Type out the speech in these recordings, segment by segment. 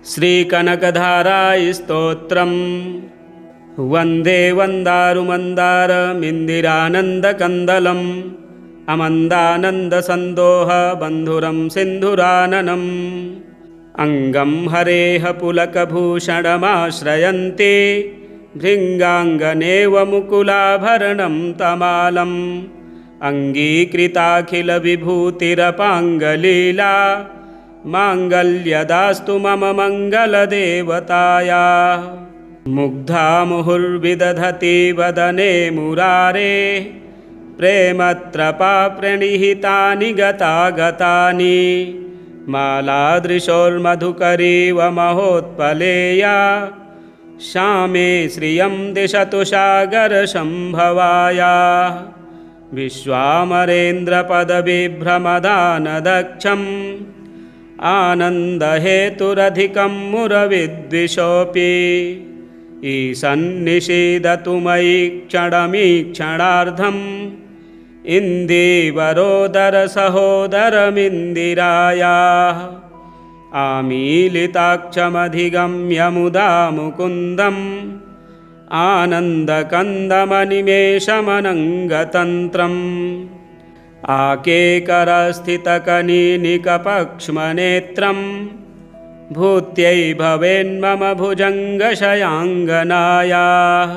श्रीकनकधारास्तोत्रम् वन्दे वन्दारुमन्दारमिन्दिरानन्दकन्दलम् अमन्दानन्दसन्दोहबन्धुरं सिन्धुराननम् अङ्गं हरेः पुलकभूषणमाश्रयन्ते भृङ्गाङ्गनेव मुकुलाभरणं तमालम् अङ्गीकृताखिलविभूतिरपाङ्गलीला माङ्गल्यदास्तु मम मङ्गलदेवताया। मुग्धा मुहुर्विदधति वदने मुरारे प्रेमत्रपा प्रणिहितानि गतागतानि मालादृशोर्मधुकरीव महोत्पलेया श्यामे श्रियं दिशतु सागरसम्भवाया। विश्वामरेन्द्रपदविभ्रमदानदक्षम् आनन्दहेतुरधिकं मुरविद्विषोऽपि ईशन्निषीदतु मयि क्षणमीक्षणार्धम् इन्दीवरोदरसहोदरमिन्दिरायाः। आमीलिताक्षमधिगम्य मुदा मुकुन्दम् आनन्दकन्दमनिमेषमनङ्गतन्त्रम् आकेकरस्थितकनीनिकपक्ष्मनेत्रम् भूत्यै भवेन्मम भुजङ्गशयाङ्गनायाः।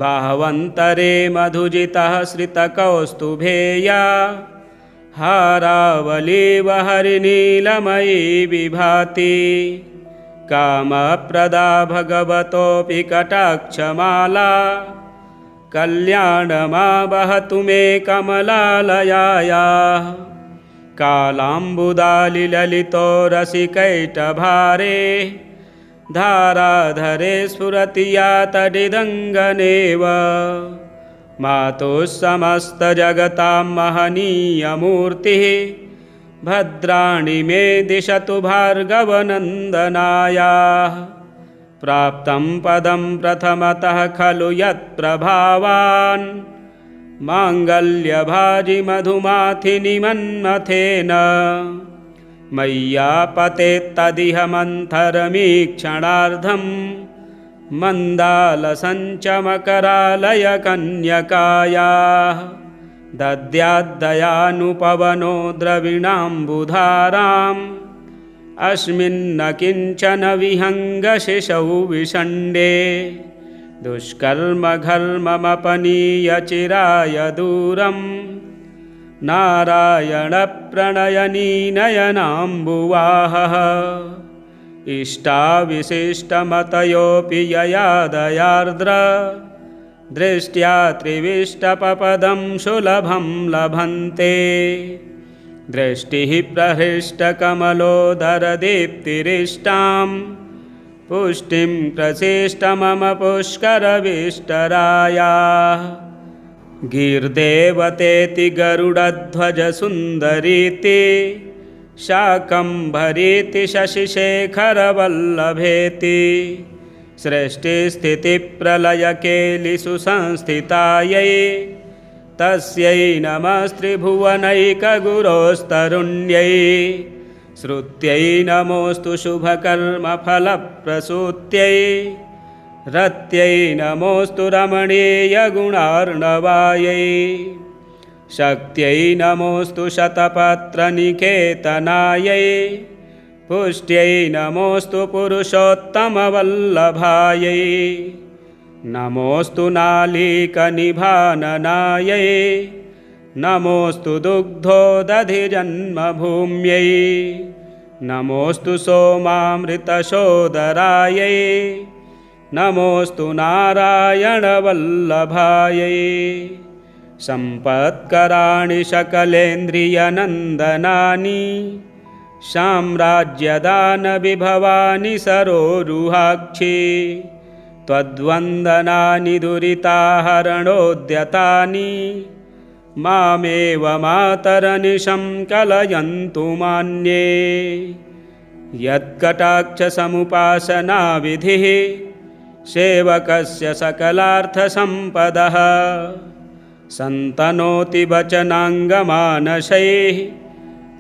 बाह्वन्तरे मधुजितः श्रितकौस्तुभेया हारावलीव हरिनीलमयी विभाति कामप्रदा भगवतोऽपि कटाक्षमाला कल्याणमावहतु मे कमलालयायाः। कालाम्बुदालिललितो रसिकैटभारे धाराधरे स्फुरति या तडिदङ्गनेव मातुः समस्तजगतां महनीयमूर्तिः भद्राणि मे दिशतु भार्गवनन्दनायाः। प्राप्तं पदं प्रथमतः खलु यत्प्रभावान् माङ्गल्यभाजि मधुमाथिनि मन्मथेन मय्यापतेत्तदिह मन्थरमीक्षणार्धम् मन्दालसञ्चमकरालयकन्यकायाः। दद्याद्दयानुपवनो द्रविणाम्बुधाराम् अस्मिन्न किञ्चन विहङ्गशिशौ विषण्डे दुष्कर्मघर्ममपनीय चिराय दूरम् नारायणप्रणयनीनयनाम्बुवाहः। इष्टाविशिष्टमतयोऽपि ययादयार्द्र दृष्ट्या त्रिविष्टपपदं सुलभं लभन्ते। दृष्टिः प्रहृष्टकमलोदरदीप्तिरिष्टां पुष्टिं प्रचेष्ट मम पुष्करविष्टरायाः। गीर्देवतेति गरुडध्वजसुन्दरीति शाकम्भरीति शशिशेखरवल्लभेति सृष्टिस्थितिप्रलयकेलिषु संस्थितायै तस्यै नमस्त्रिभुवनैकगुरोस्तरुण्यै। श्रुत्यै नमोऽस्तु शुभकर्मफलप्रसूत्यै रत्यै नमोऽस्तु रमणीयगुणार्णवायै। शक्त्यै नमोऽस्तु शतपत्रनिकेतनायै पुष्ट्यै नमोऽस्तु पुरुषोत्तमवल्लभायै। नमोऽस्तु नालीकनिभाननायै नमोऽस्तु दुग्धोदधिजन्मभूम्यै। नमोऽस्तु सोमामृतसोदरायै नमोऽस्तु नारायणवल्लभायै। सम्पत्कराणि सकलेन्द्रियनन्दनानि साम्राज्यदानविभवानि सरोरुहाक्षि त्वद्वन्दनानि दुरिताहरणोद्यतानि मामेव मातरनिशं कलयन्तु मान्ये। यत्कटाक्षसमुपासनाविधिः सेवकस्य सकलार्थसम्पदः सन्तनोति वचनाङ्गमानसैः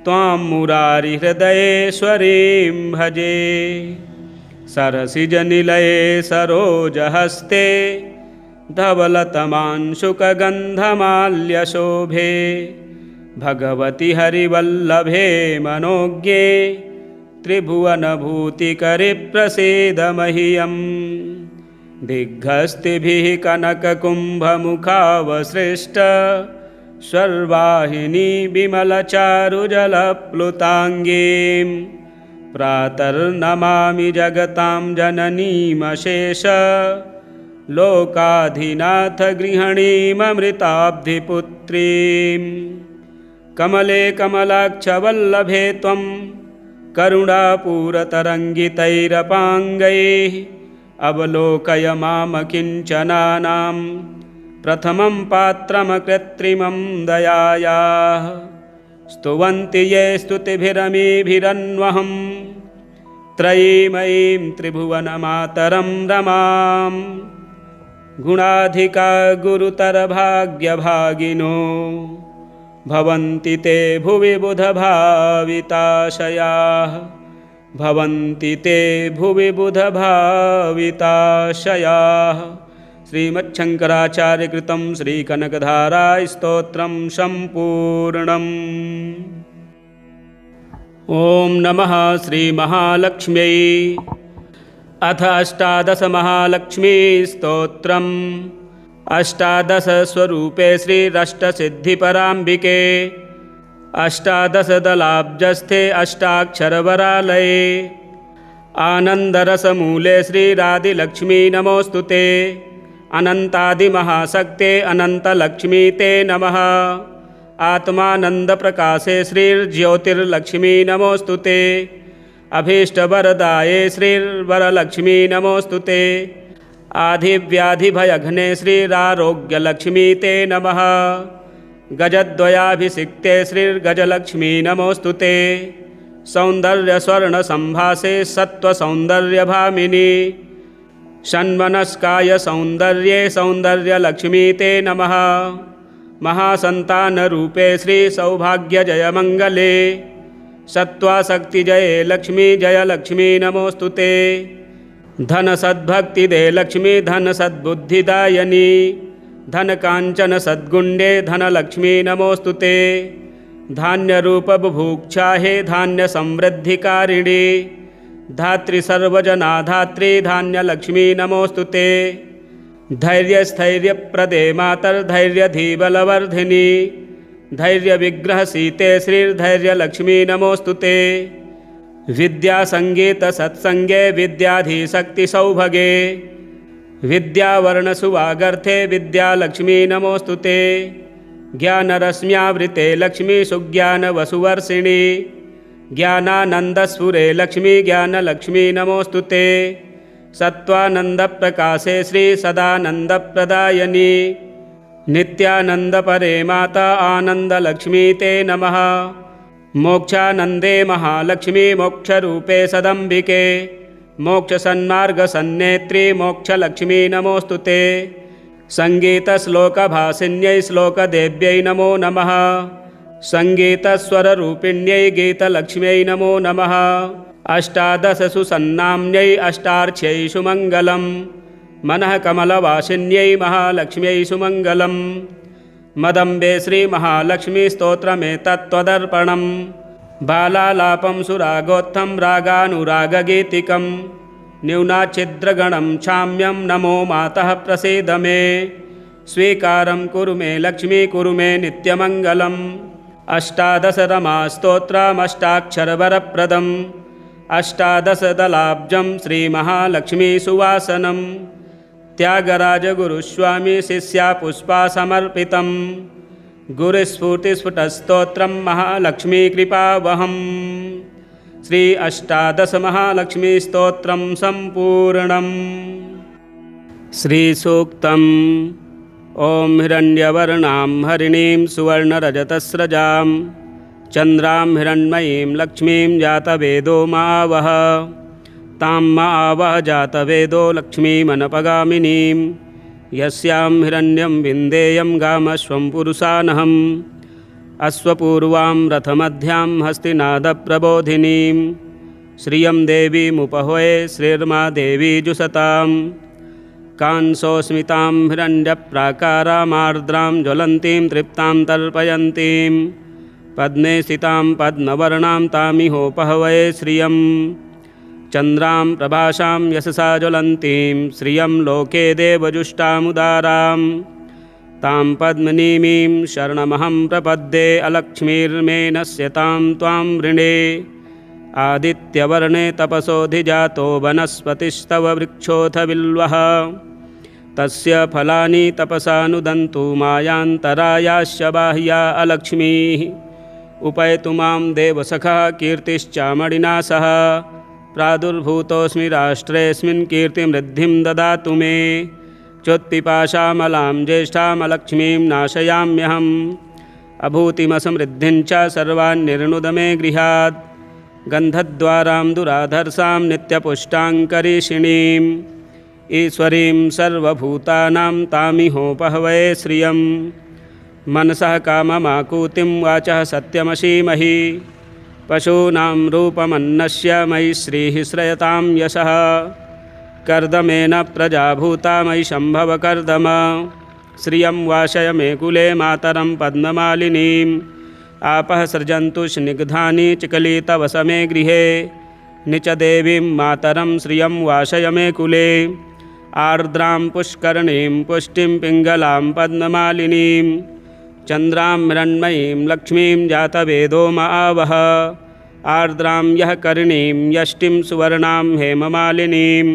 त्वां मुरारिहृदयेश्वरीं भजे। सरसिजनिलये सरोजहस्ते धवलतमांशुकगन्धमाल्यशोभे भगवति हरिवल्लभे मनोज्ञे त्रिभुवनभूतिकरे प्रसीद मह्यम्। दिग्हस्तिभिः कनककुम्भमुखावसृष्ट स्वर्वाहिनी विमलचारुजलप्लुताङ्गीं प्रातर्नमामि जगतां जननीमशेष लोकाधिनाथ गृहिणीममृताब्धिपुत्रीं। कमले कमलाक्षवल्लभे त्वं करुणापूरतरङ्गितैरपाङ्गैः अवलोकय माम किञ्चनानां प्रथमं पात्रमकृत्रिमं दयायाः। स्तुवन्ति ये स्तुतिभिरमीभिरन्वहं त्रयीमयीं त्रिभुवनमातरं रमां। गुणाधिका गुरुतरभाग्यभागिनो भवन्ति ते भुवि बुधभाविताशयाः। भवन्ति ते भुवि बुधभाविताशयाः। श्रीमच्छङ्कराचार्यकृतं श्रीकनकधारास्तोत्रं सम्पूर्णम्। ॐ नमः श्रीमहालक्ष्म्यै। अथ अष्टादशमहालक्ष्मीस्तोत्रम्। अष्टादशस्वरूपे श्रीरष्टसिद्धिपराम्बिके अष्टादशदलाब्जस्थे अष्टाक्षरवरालये आनन्दरसमूले श्रीरादिलक्ष्मी नमोऽस्तुते। अनन्तादिमहाशक्ते अनन्तलक्ष्मी ते नमः। आत्मानन्दप्रकाशे श्रीर्ज्योतिर्लक्ष्मी नमोऽस्तुते। अभीष्टवरदाये श्रीर्वरलक्ष्मी नमोऽस्तुते। आधिव्याधिभयघ्ने श्रीरारोग्यलक्ष्मी ते नमः। गजद्वयाभिषिक्ते श्रीर्गजलक्ष्मी नमोऽस्तुते। सौन्दर्यस्वर्णसम्भासे सत्त्वसौन्दर्यभामिनी षण्मनस्काय सौन्दर्ये सौन्दर्यलक्ष्मी ते नमः। महासन्तानरूपे श्रीसौभाग्यजयमङ्गले सत्त्वाशक्तिजये लक्ष्मी जयलक्ष्मी नमोऽस्तुते। धनसद्भक्तिदे लक्ष्मी धनसद्बुद्धिदायिनी धनकाञ्चनसद्गुण्डे धनलक्ष्मी नमोऽस्तुते। धान्यरूपबुभुक्षा हे धान्यसमृद्धिकारिणी धात्री सर्वजनाधात्री धान्यलक्ष्मी नमोऽस्तुते। धैर्यस्थैर्यप्रदे मातर्धैर्यधीबलवर्धिनी धैर्यविग्रहसीते श्रीर्धैर्यलक्ष्मी नमोऽस्तुते। विद्यासङ्गीतसत्सङ्गे विद्याधीशक्तिसौभगे विद्यावर्णसुवागर्थे विद्यालक्ष्मी नमोऽस्तुते। ज्ञानरश्म्यावृते लक्ष्मी सुज्ञानवसुवर्षिणी ज्ञानानन्दस्फुरे लक्ष्मी ज्ञानलक्ष्मी नमोऽस्तुते। सत्त्वानन्दप्रकाशे श्रीसदानन्दप्रदायिनी नित्यानन्दपरे माता आनन्दलक्ष्मी ते नमः। मोक्षानन्दे महालक्ष्मी मोक्षरूपे सदम्बिके मोक्षसन्मार्गसन्नेत्री मोक्षलक्ष्मी नमोऽस्तुते। सङ्गीतश्लोकभासिन्यै श्लोकदेव्यै नमो नमः। सङ्गीतस्वररूपिण्यै गीतलक्ष्म्यै नमो नमः। अष्टादशसुसन्नाम्न्यै अष्टार्क्ष्यै सुमङ्गलं मनः कमलवासिन्यै महालक्ष्म्यै सुमङ्गलम्। मदम्बे श्रीमहालक्ष्मीस्तोत्रमेतत्त्वदर्पणम् बालालापं सुरागोत्थं रागानुरागगीतिकं न्यूनाच्छिद्रगणं क्षाम्यं नमो मातः प्रसीद मे। स्वीकारं कुरु मे लक्ष्मी कुरु मे नित्यमङ्गलम्। अष्टादशरमास्तोत्रमष्टाक्षरवरप्रदम् अष्टादशदलाब्जं श्रीमहालक्ष्मीसुवासनं त्यागराजगुरुस्वामी शिष्यापुष्पा समर्पितम्। गुरुस्फूर्तिस्फुटस्तोत्रं महालक्ष्मीकृपावहम्। श्री अष्टादशमहालक्ष्मीस्तोत्रं सम्पूर्णम्। श्रीसूक्तम्। ॐ हिरण्यवर्णां हरिणीं सुवर्णरजतस्रजां चन्द्रां हिरण्मयीं लक्ष्मीं जातवेदो मावह तां मावह जातवेदो लक्ष्मीमनपगामिनीं यस्यां हिरण्यं विन्देयं गामश्वं पुरुषानहम्। अश्वपूर्वां रथमध्यां हस्तिनादप्रबोधिनीं श्रियं देवीमुपहवे श्रीर्मा देवी जुषतां कांसोस्मितां हिरण्यप्राकारामार्द्रां ज्वलन्तीं तृप्तां तर्पयन्तीं पद्मे स्थितां पद्मवर्णां तामिहोपहवे श्रियं चन्द्रां प्रभासां यशसा ज्वलन्तीं श्रियं लोके देवजुष्टामुदारां तां पद्मनीमीं शरणमहं प्रपद्ये अलक्ष्मीर्मे नश्यतां त्वां वृणे आदित्यवर्णे तपसोऽधिजातो वनस्पतिस्तव वृक्षोऽथ बिल्वः तस्य फलानि तपसानुदन्तु मायान्तरायाश्च बाह्या अलक्ष्मीः उपैतु मां देवसखा कीर्तिश्चामणिना सह प्रादुर्भूतोऽस्मि राष्ट्रेऽस्मिन् कीर्तिमृद्धिं ददातु मे चोत्पिपाशामलां ज्येष्ठामलक्ष्मीं नाशयाम्यहम् अभूतिमसमृद्धिं च सर्वान् निर्णुद मे गृहात् गन्धद्वारां दुराधर्षां नित्यपुष्टाङ्करीषिणीम् ईश्वरीं सर्वभूतानां तामिहोपहवे श्रियं मनसः काममाकूतिं वाचः सत्यमशीमहि पशूनां रूपमन्नस्य मयि श्रीः श्रयतां यशः कर्दमेन प्रजाभूता मयि शम्भव कर्दम श्रियं वाशय मे कुले मातरं पद्ममालिनीम् आपः सृजन्तु स्निग्धानि चिकलितवस मे गृहे निच देवीं मातरं श्रियं वाशय मे कुले आर्द्रां पुष्करणीं पुष्टिं पिङ्गलां पद्ममालिनीं चन्द्रां हिरण्मयीं लक्ष्मीं जातवेदो आवह आर्द्रां यः करिणीं यष्टिं सुवर्णां हेममालिनीं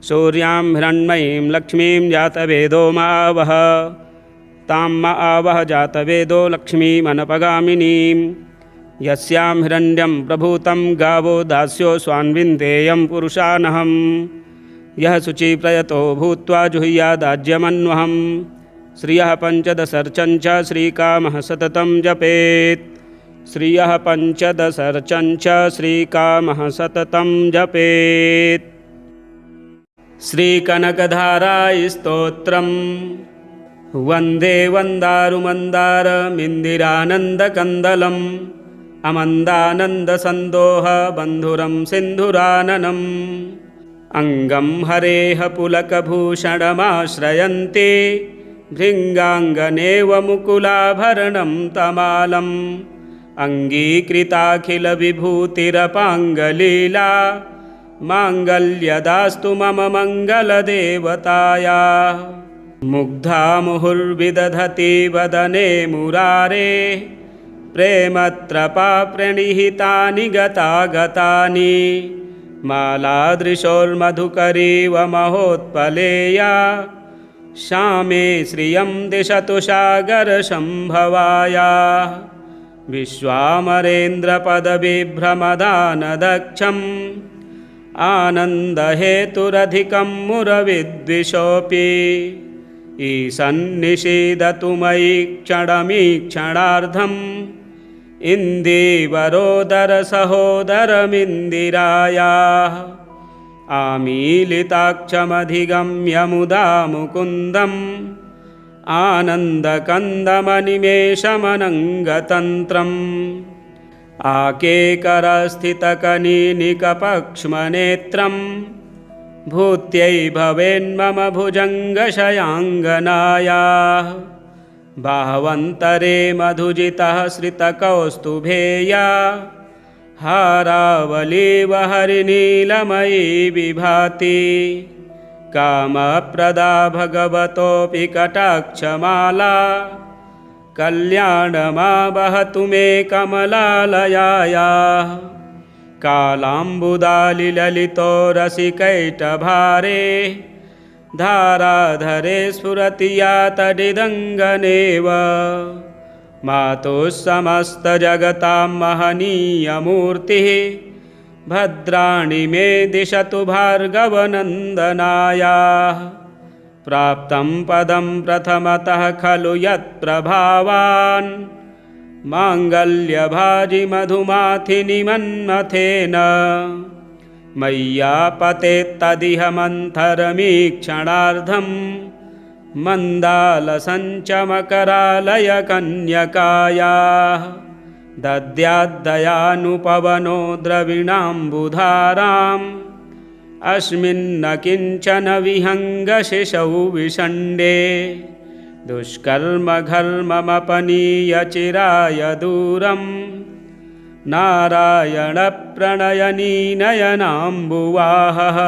सूर्यां हिरण्मयीं लक्ष्मीं जातवेदो आवह तां आवह जातवेदो लक्ष्मीमनपगामिनीं यस्यां हिरण्यं प्रभूतं गावो दास्यो स्वान्विन्देयं पुरुषानहं यः शुचिप्रयतो भूत्वा जुह्यादाज्यमन्वहं श्रियः पञ्चदशर्चं च श्रीकामः सततं जपेत् श्रियः पञ्चदशर्चं च श्रीकामः सततं जपेत्। श्रीकनकधारास्तोत्रम् वन्दे वन्दारुमन्दारमिन्दिरानन्दकन्दलम् अमन्दानन्दसन्दोहबन्धुरं सिन्धुराननम् अङ्गं हरेः पुलकभूषणमाश्रयन्ते भृङ्गाङ्गनेव मुकुलाभरणं तमालम् अङ्गीकृताखिलविभूतिरपाङ्गलीला माङ्गल्यदास्तु मम मङ्गलदेवताया मुग्धा मुहुर्विदधति वदने मुरारे प्रेमत्रपा प्रणिहितानि गतागतानि मालादृशोर्मधुकरीव महोत्पलेया श्यामे श्रियं दिशतु सागरसम्भवाया विश्वामरेन्द्रपदविभ्रमदानदक्षम् आनन्दहेतुरधिकं मुरविद्विषोऽपि ईशन्निषीदतु मयि क्षणमीक्षणार्धम् इन्दीवरोदरसहोदरमिन्दिरायाः आमीलिताक्षमधिगम्य मुदा मुकुन्दम् आनन्दकन्दमनिमेषमनङ्गतन्त्रम् आकेकरस्थितकनीनिकपक्ष्मनेत्रम् भूत्यै भवेन्मम भुजङ्गशयाङ्गनायाः बाह्वन्तरे मधुजितः श्रितकौस्तुभेया हारावलीव हरिनीलमयी विभाति कामप्रदा भगवतोऽपि कटाक्षमाला कल्याणमावहतु मे कमलालयायाः कालाम्बुदालिललितो रसिकैटभारे धाराधरे स्फुरति या तडिदङ्गनेव मातुः समस्तजगतां महनीयमूर्तिः भद्राणि मे दिशतु भार्गवनन्दनायाः प्राप्तं पदं प्रथमतः खलु यत्प्रभावान् माङ्गल्यभाजि मधुमाथिनि मन्मथेन मय्यापतेत्तदिह मन्थरमीक्षणार्धम् मन्दालसञ्चमकरालयकन्यकायाः दद्याद्दयानुपवनो द्रविणाम्बुधाराम् अस्मिन्न किञ्चन विहङ्गशिशौ विषण्डे दुष्कर्मघर्ममपनीय चिराय दूरम् नारायणप्रणयनीनयनाम्बुवाहः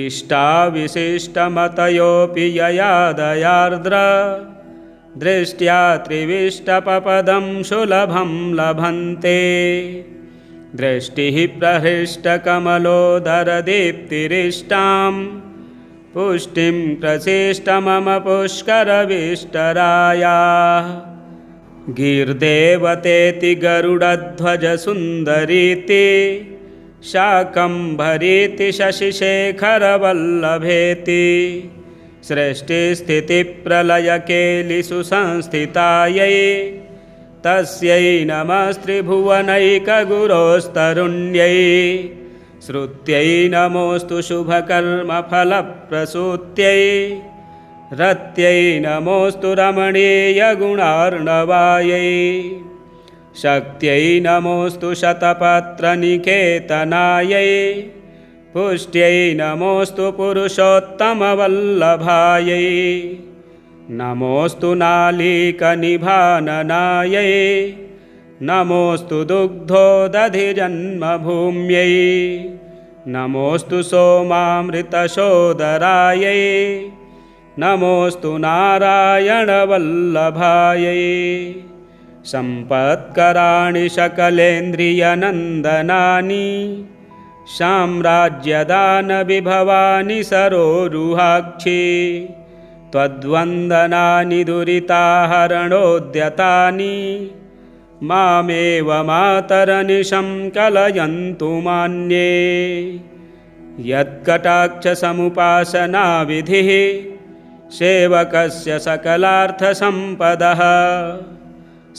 इष्टाविशिष्टमतयोऽपि यया दयार्द्र दृष्ट्या त्रिविष्टपपदं सुलभं लभन्ते दृष्टिः प्रहृष्टकमलोदरदीप्तिरिष्टां पुष्टिं प्रसिष्ट मम पुष्करविष्टरायाः गीर्देवतेति गरुडध्वजसुन्दरीति शाकम्भरीति शशिशेखरवल्लभेति सृष्टिस्थितिप्रलयकेलिषु संस्थितायै तस्यै नमस्त्रिभुवनैकगुरोस्तरुण्यै श्रुत्यै नमोऽस्तु शुभकर्मफलप्रसूत्यै रत्यै नमोऽस्तु रमणीयगुणार्णवायै शक्त्यै नमोऽस्तु शतपत्रनिकेतनायै पुष्ट्यै नमोऽस्तु पुरुषोत्तमवल्लभायै नमोऽस्तु नालीकनिभाननायै नमोऽस्तु दुग्धोदधिजन्मभूम्यै नमोऽस्तु सोमामृतशोदरायै नमोऽस्तु नारायणवल्लभायै सम्पत्कराणि सकलेन्द्रियनन्दनानि साम्राज्यदानविभवानि सरोरुहाक्षि त्वद्वन्दनानि दुरिताहरणोद्यतानि मामेव मातरनिशं कलयन्तु मान्ये यत्कटाक्षसमुपासनाविधिः सेवकस्य सकलार्थसम्पदः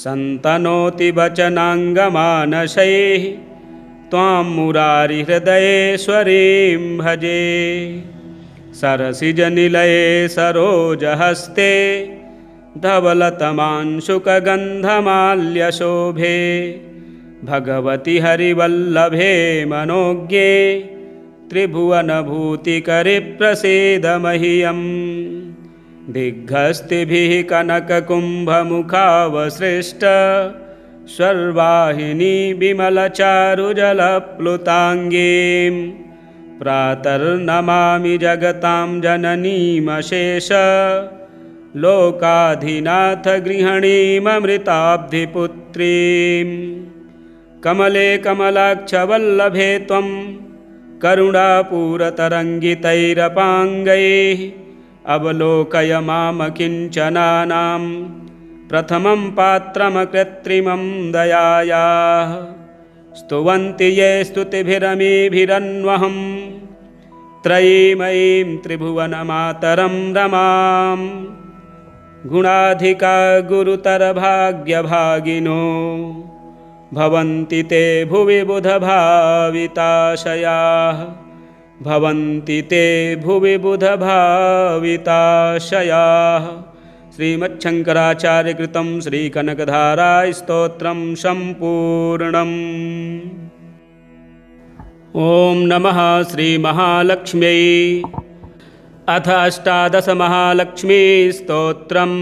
सन्तनोति वचनाङ्गमानसैः त्वां मुरारिहृदयेश्वरीं भजे सरसिजनिलये सरोजहस्ते धवलतमांशुकगन्धमाल्यशोभे भगवति हरिवल्लभे मनोज्ञे त्रिभुवनभूतिकरिप्रसीद मह्यम् दिग्हस्तिभिः कनककुम्भमुखावसृष्ट स्वर्वाहिनी विमलचारुजलप्लुताङ्गीं प्रातर्नमामि जगतां जननीमशेष लोकाधिनाथ गृहिणीममृताब्धिपुत्रीं कमले कमलाक्षवल्लभे त्वं करुणापूरतरङ्गितैरपाङ्गैः अवलोकय मामकिञ्चनानां प्रथमं पात्रमकृत्रिमं दयायाः स्तुवन्ति ये स्तुतिभिरमीभिरन्वहं त्रयीमयीं त्रिभुवनमातरं रमां गुणाधिका गुरुतरभाग्यभागिनो भवन्ति ते भुवि बुधभाविताशयाः भवन्ति ते भुवि बुधभाविताशयाः। श्रीमच्छङ्कराचार्यकृतं श्रीकनकधारास्तोत्रं सम्पूर्णम्। ॐ नमः श्रीमहालक्ष्म्यै। अथ अष्टादशमहालक्ष्मीस्तोत्रम्।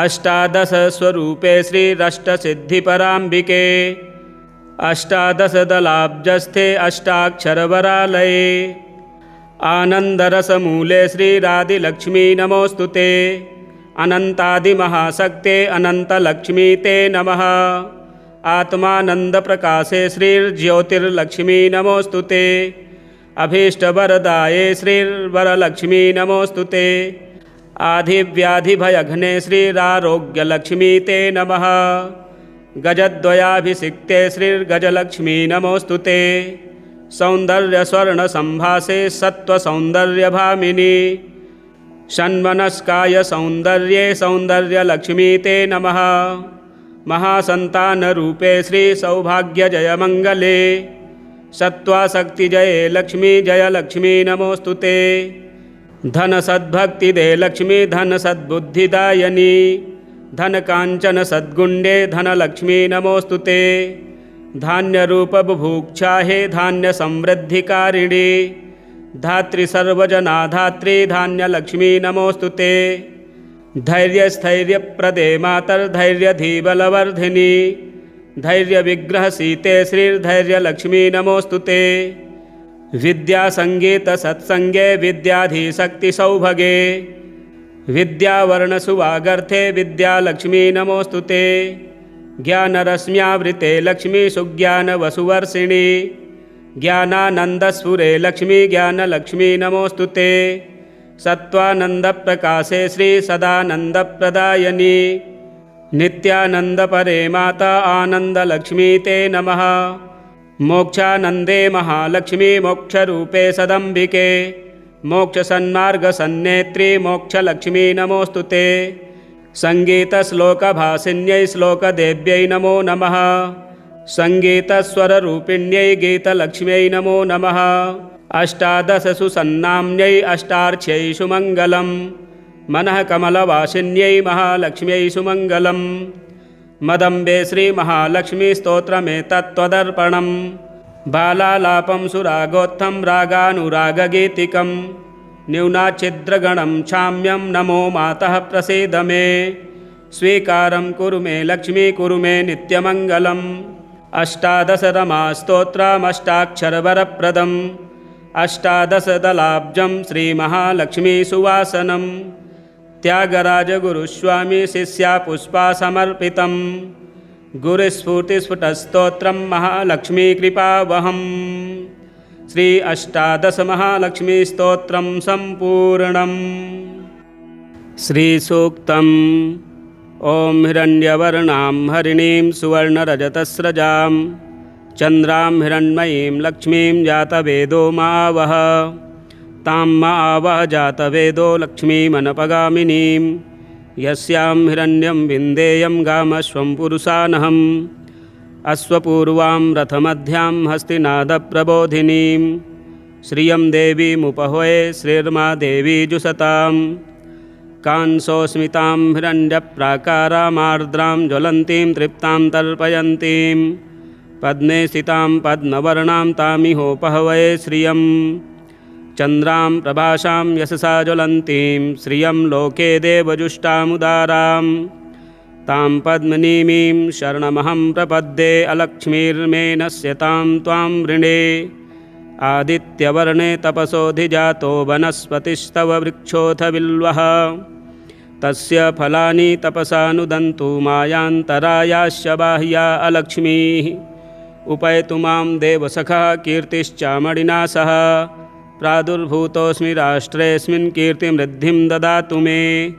अष्टादशस्वरूपे श्रीरष्टसिद्धिपराम्बिके अष्टादशदलाब्जस्थे अष्टाक्षरवरालये आनन्दरसमूले श्रीरादिलक्ष्मी नमोऽस्तु ते। अनन्तादिमहाशक्ते अनन्तलक्ष्मी ते नमः। आत्मानन्दप्रकाशे श्रीर्ज्योतिर्लक्ष्मी नमोऽस्तु ते। अभीष्टवरदाये श्रीर्वरलक्ष्मी नमोऽस्तु ते। आधिव्याधिभयघ्ने श्रीरारोग्यलक्ष्मी ते नमः। गजद्वयाभिषिक्ते श्रीर्गजलक्ष्मी नमोऽस्तु ते। सौन्दर्यस्वर्णसम्भासे सत्त्वसौन्दर्यभामिनी षण्मनस्काय सौन्दर्ये सौन्दर्यलक्ष्मी ते नमः। महासन्तानरूपे श्रीसौभाग्यजयमङ्गले सत्त्वाशक्तिजये लक्ष्मी जयलक्ष्मी नमोऽस्तु ते। धन सद्भक्तिदे लक्ष्मी धन सद्बुद्धिदायिनी धन कांचन सद्गुण्डे धनलक्ष्मी नमोस्तुते। धान्यरूप बुभुक्षा हे धान्य समृद्धिकारिणी धात्री सर्वजना धात्री धान्यलक्ष्मी नमोस्तुते। धैर्यस्थैर्यप्रदे मातर्धैर्यधीबलवर्धिनी धैर्यविग्रहसीते श्रीर्धैर्यलक्ष्मी नमोस्तुते। विद्यासङ्गीतसत्सङ्गे विद्याधीशक्तिसौभगे विद्यावर्णसुवागर्थे विद्यालक्ष्मी नमोस्तुते। ज्ञानरश्म्यावृते लक्ष्मी सुज्ञानवसुवर्षिणी ज्ञानानन्दस्फुरे लक्ष्मी ज्ञानलक्ष्मी नमोस्तुते। सत्त्वानन्दप्रकाशे श्री सदानन्दप्रदायिनी नित्यानन्दपरे माता आनन्दलक्ष्मी ते नमः। मोक्षानन्दे महालक्ष्मी मोक्षरूपे सदम्बिके मोक्षसन्मार्गसन्नेत्री मोक्षलक्ष्मी नमोस्तुते। सङ्गीतश्लोकभासिन्यै श्लोकदेव्यै नमो नमः। सङ्गीतस्वररूपिण्यै गीतलक्ष्म्यै नमो नमः। अष्टादशसु सन्नाम्न्यै अष्टार्च्यै सुमङ्गलम् मनः कमलवासिन्यै महालक्ष्म्यै सुमङ्गलम्। मदम्बे श्रीमहालक्ष्मीस्तोत्रमेतत्त्वदर्पणम् बालालापं सुरागोत्थं रागानुरागगीतिकं न्यूनाच्छिद्रगणं क्षाम्यं नमो मातः प्रसीद मे। स्वीकारं कुरु मे लक्ष्मी कुरु मे नित्यमङ्गलम्। अष्टादशरमास्तोत्रमष्टाक्षरवरप्रदम् अष्टादशदलाब्जं श्रीमहालक्ष्मीसुवासनम् त्यागराजगुरुस्वामी शिष्या पुष्पा समर्पितम् गुरुस्फूर्तिस्फुटस्तोत्रं महालक्ष्मीकृपावहम्। श्री अष्टादशमहालक्ष्मीस्तोत्रं सम्पूर्णम्। श्रीसूक्तम् ॐ हिरण्यवर्णां हरिणीं सुवर्णरजतस्रजां चन्द्रां हिरण्मयीं लक्ष्मीं जातवेदो मावह तां मावह जातवेदो लक्ष्मीमनपगामिनीं यस्यां हिरण्यं विन्देयं गामश्वं पुरुषानहम् अश्वपूर्वां रथमध्यां हस्तिनादप्रबोधिनीं श्रियं देवीमुपहवे श्रीर्मा देवी जुषतां कांसोस्मितां हिरण्यप्राकारामार्द्रां ज्वलन्तीं तृप्तां तर्पयन्तीं पद्मे स्थितां पद्मवर्णां तामिहोपहवे श्रियं चन्द्रां प्रभासां यशसा ज्वलन्तीं श्रियं लोके देवजुष्टामुदारां तां पद्मनीमीं शरणमहं प्रपद्ये अलक्ष्मीर्मे नश्यतां त्वां वृणे। आदित्यवर्णे तपसोऽधिजातो वनस्पतिस्तव वृक्षोऽथ बिल्वः तस्य फलानि तपसानुदन्तु मायान्तरायाश्च बाह्या अलक्ष्मीः। उपैतु मां देवसखा कीर्तिश्चामणिना सह प्रादुर्भूतोऽस्मि राष्ट्रेऽस्मिन् कीर्तिमृद्धिं ददातु मे।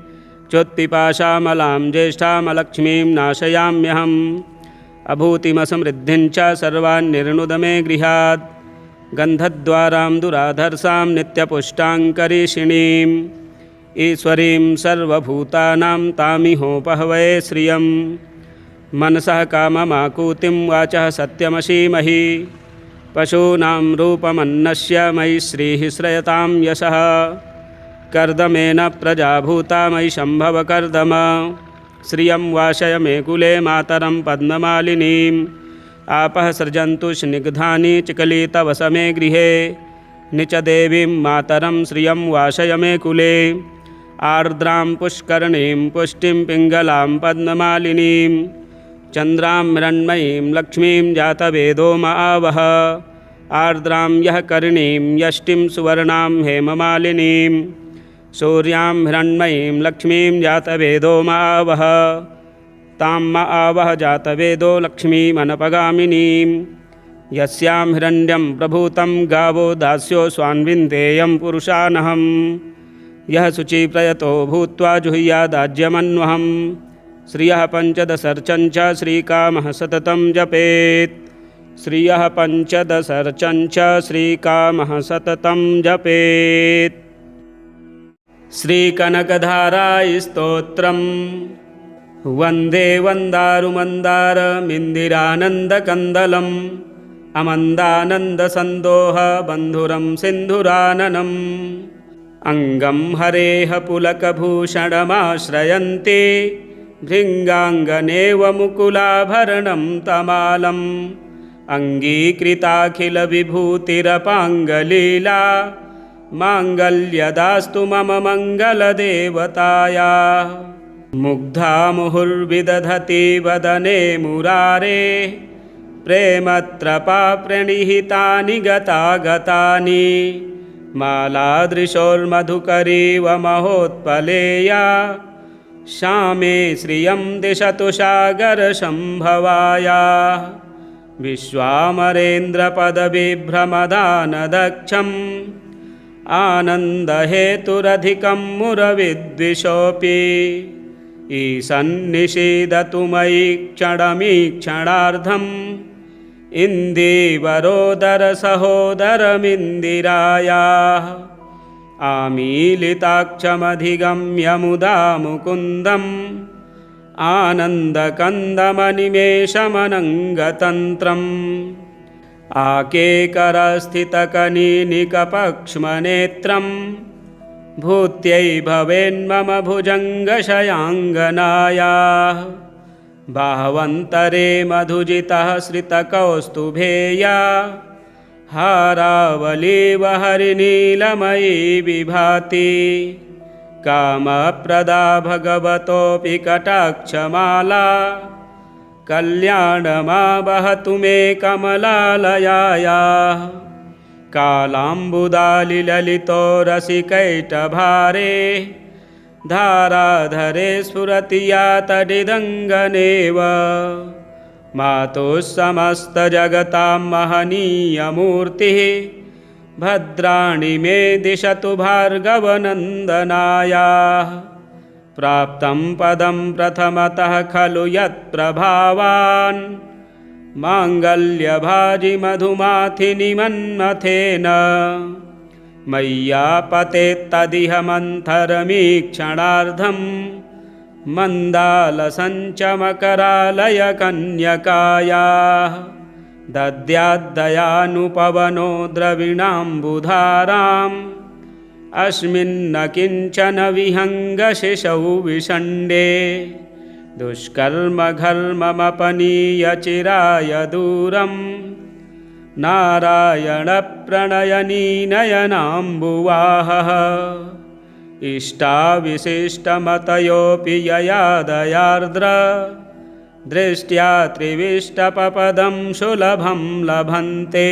चोत्पिपाशामलां ज्येष्ठामलक्ष्मीं नाशयाम्यहम् अभूतिमसमृद्धिं च सर्वान् निर्णुद मे गृहात्। गन्धद्वारां दुराधर्षां नित्यपुष्टाङ्करीषिणीम् ईश्वरीं सर्वभूतानां तामिहोपहवे श्रियं। मनसः काममाकूतिं वाचः सत्यमशीमहि पशूनां रूपमन्नस्य मयि श्रीः श्रयतां यशः। कर्दमेन प्रजाभूता मयि शम्भव कर्दम श्रियं वाशय मे कुले मातरं पद्ममालिनीम्। आपः सृजन्तु स्निग्धानि चिकलितवस मे गृहे निच देवीं मातरं श्रियं वाशय मे कुले। आर्द्रां पुष्करणीं पुष्टिं पिङ्गलां पद्ममालिनीं चन्द्रां हिरण्मयीं लक्ष्मीं जातवेदो मावह। आर्द्रां यः करिणीं यष्टिं सुवर्णां हेममालिनीं सूर्यां हिरण्मयीं लक्ष्मीं जातवेदो मावह। तां मावह जातवेदो लक्ष्मीमनपगामिनीं यस्यां हिरण्यं प्रभूतं गावो दास्यो स्वान्विन्देयं पुरुषानहम्। यः शुचिप्रयतो भूत्वा जुह्यादाज्यमन्वहम् श्रियः पञ्चदशर्चं च श्रीकामः सततं जपेत्। श्रियः पञ्चदशर्चं च श्रीकामः सततं जपेत्। श्रीकनकधारास्तोत्रम् वन्दे वन्दारुमन्दारमिन्दिरानन्दकन्दलम् अमन्दानन्दसन्दोह बन्धुरं सिन्धुराननम् अंगं हरेः पुलकभूषणमाश्रयन्ते भृङ्गाङ्गनेव मुकुलाभरणं तमालम् अङ्गीकृताखिलविभूतिरपाङ्गलीला माङ्गल्यदास्तु मम मङ्गलदेवताया। मुग्धा मुहुर्विदधति वदने मुरारे प्रेमत्रपा प्रणिहितानि गतागतानि मालादृशोर्मधुकरीव महोत्पलेया श्यामे श्रियं दिशतु सागरसम्भवाया। विश्वामरेन्द्रपदविभ्रमदानदक्षम् आनन्दहेतुरधिकं मुरविद्विषोऽपि ईशन्निषीदतु मयि क्षणमीक्षणार्धम् इन्दीवरोदरसहोदरमिन्दिरायाः। आमीलिताक्षमधिगम्य मुदा मुकुन्दम् आनन्दकन्दमनिमेषमनङ्गतन्त्रम् आकेकरस्थितकनीनिकपक्ष्मनेत्रम् भूत्यै भवेन्मम भुजङ्गशयाङ्गनायाः। बाह्वन्तरे मधुजितः श्रितकौस्तुभेया हारावलीव हरिनीलमयी विभाति कामप्रदा भगवतोऽपि कटाक्षमाला कल्याणमा वहतु मे कमलालयायाः। कालाम्बुदालिललितो रसिकैटभारे धाराधरे स्फुरति या तडिदङ्गनेव मातुः समस्तजगतां महनीयमूर्तिः भद्राणि मे दिशतु भार्गवनन्दनायाः। प्राप्तं पदं प्रथमतः खलु यत्प्रभावान् माङ्गल्यभाजि मधुमाथिनि मन्मथेन मय्यापतेत्तदिह मन्थरमीक्षणार्धम् मन्दालसञ्चमकरालयकन्यकायाः। दद्याद्दयानुपवनो द्रविणाम्बुधाराम् अस्मिन्न किञ्चन विहङ्गशिशौ विषण्डे दुष्कर्मघर्ममपनीय चिराय दूरम् नारायणप्रणयनीनयनाम्बुवाहः। इष्टाविशिष्टमतयोऽपि यया दयार्द्र दृष्ट्या त्रिविष्टपपदं सुलभं लभन्ते।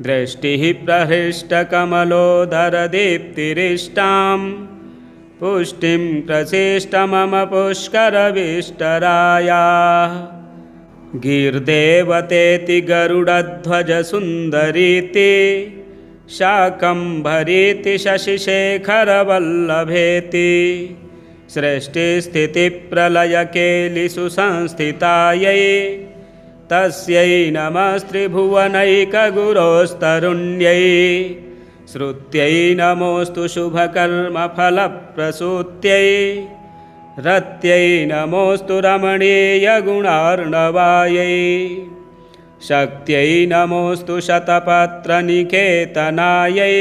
दृष्टिः प्रहृष्टकमलोदरदीप्तिरिष्टां पुष्टिं प्रचेष्ट मम पुष्करविष्टरायाः। गीर्देवतेति गरुडध्वजसुन्दरीति शाकम्भरीति शशिशेखरवल्लभेति सृष्टिस्थितिप्रलयकेलिषु संस्थितायै तस्यै नमस्त्रिभुवनैकगुरोस्तरुण्यै। श्रुत्यै नमोऽस्तु शुभकर्मफलप्रसूत्यै रत्यै नमोऽस्तु रमणीयगुणार्णवायै। शक्त्यै नमोऽस्तु शतपत्रनिकेतनायै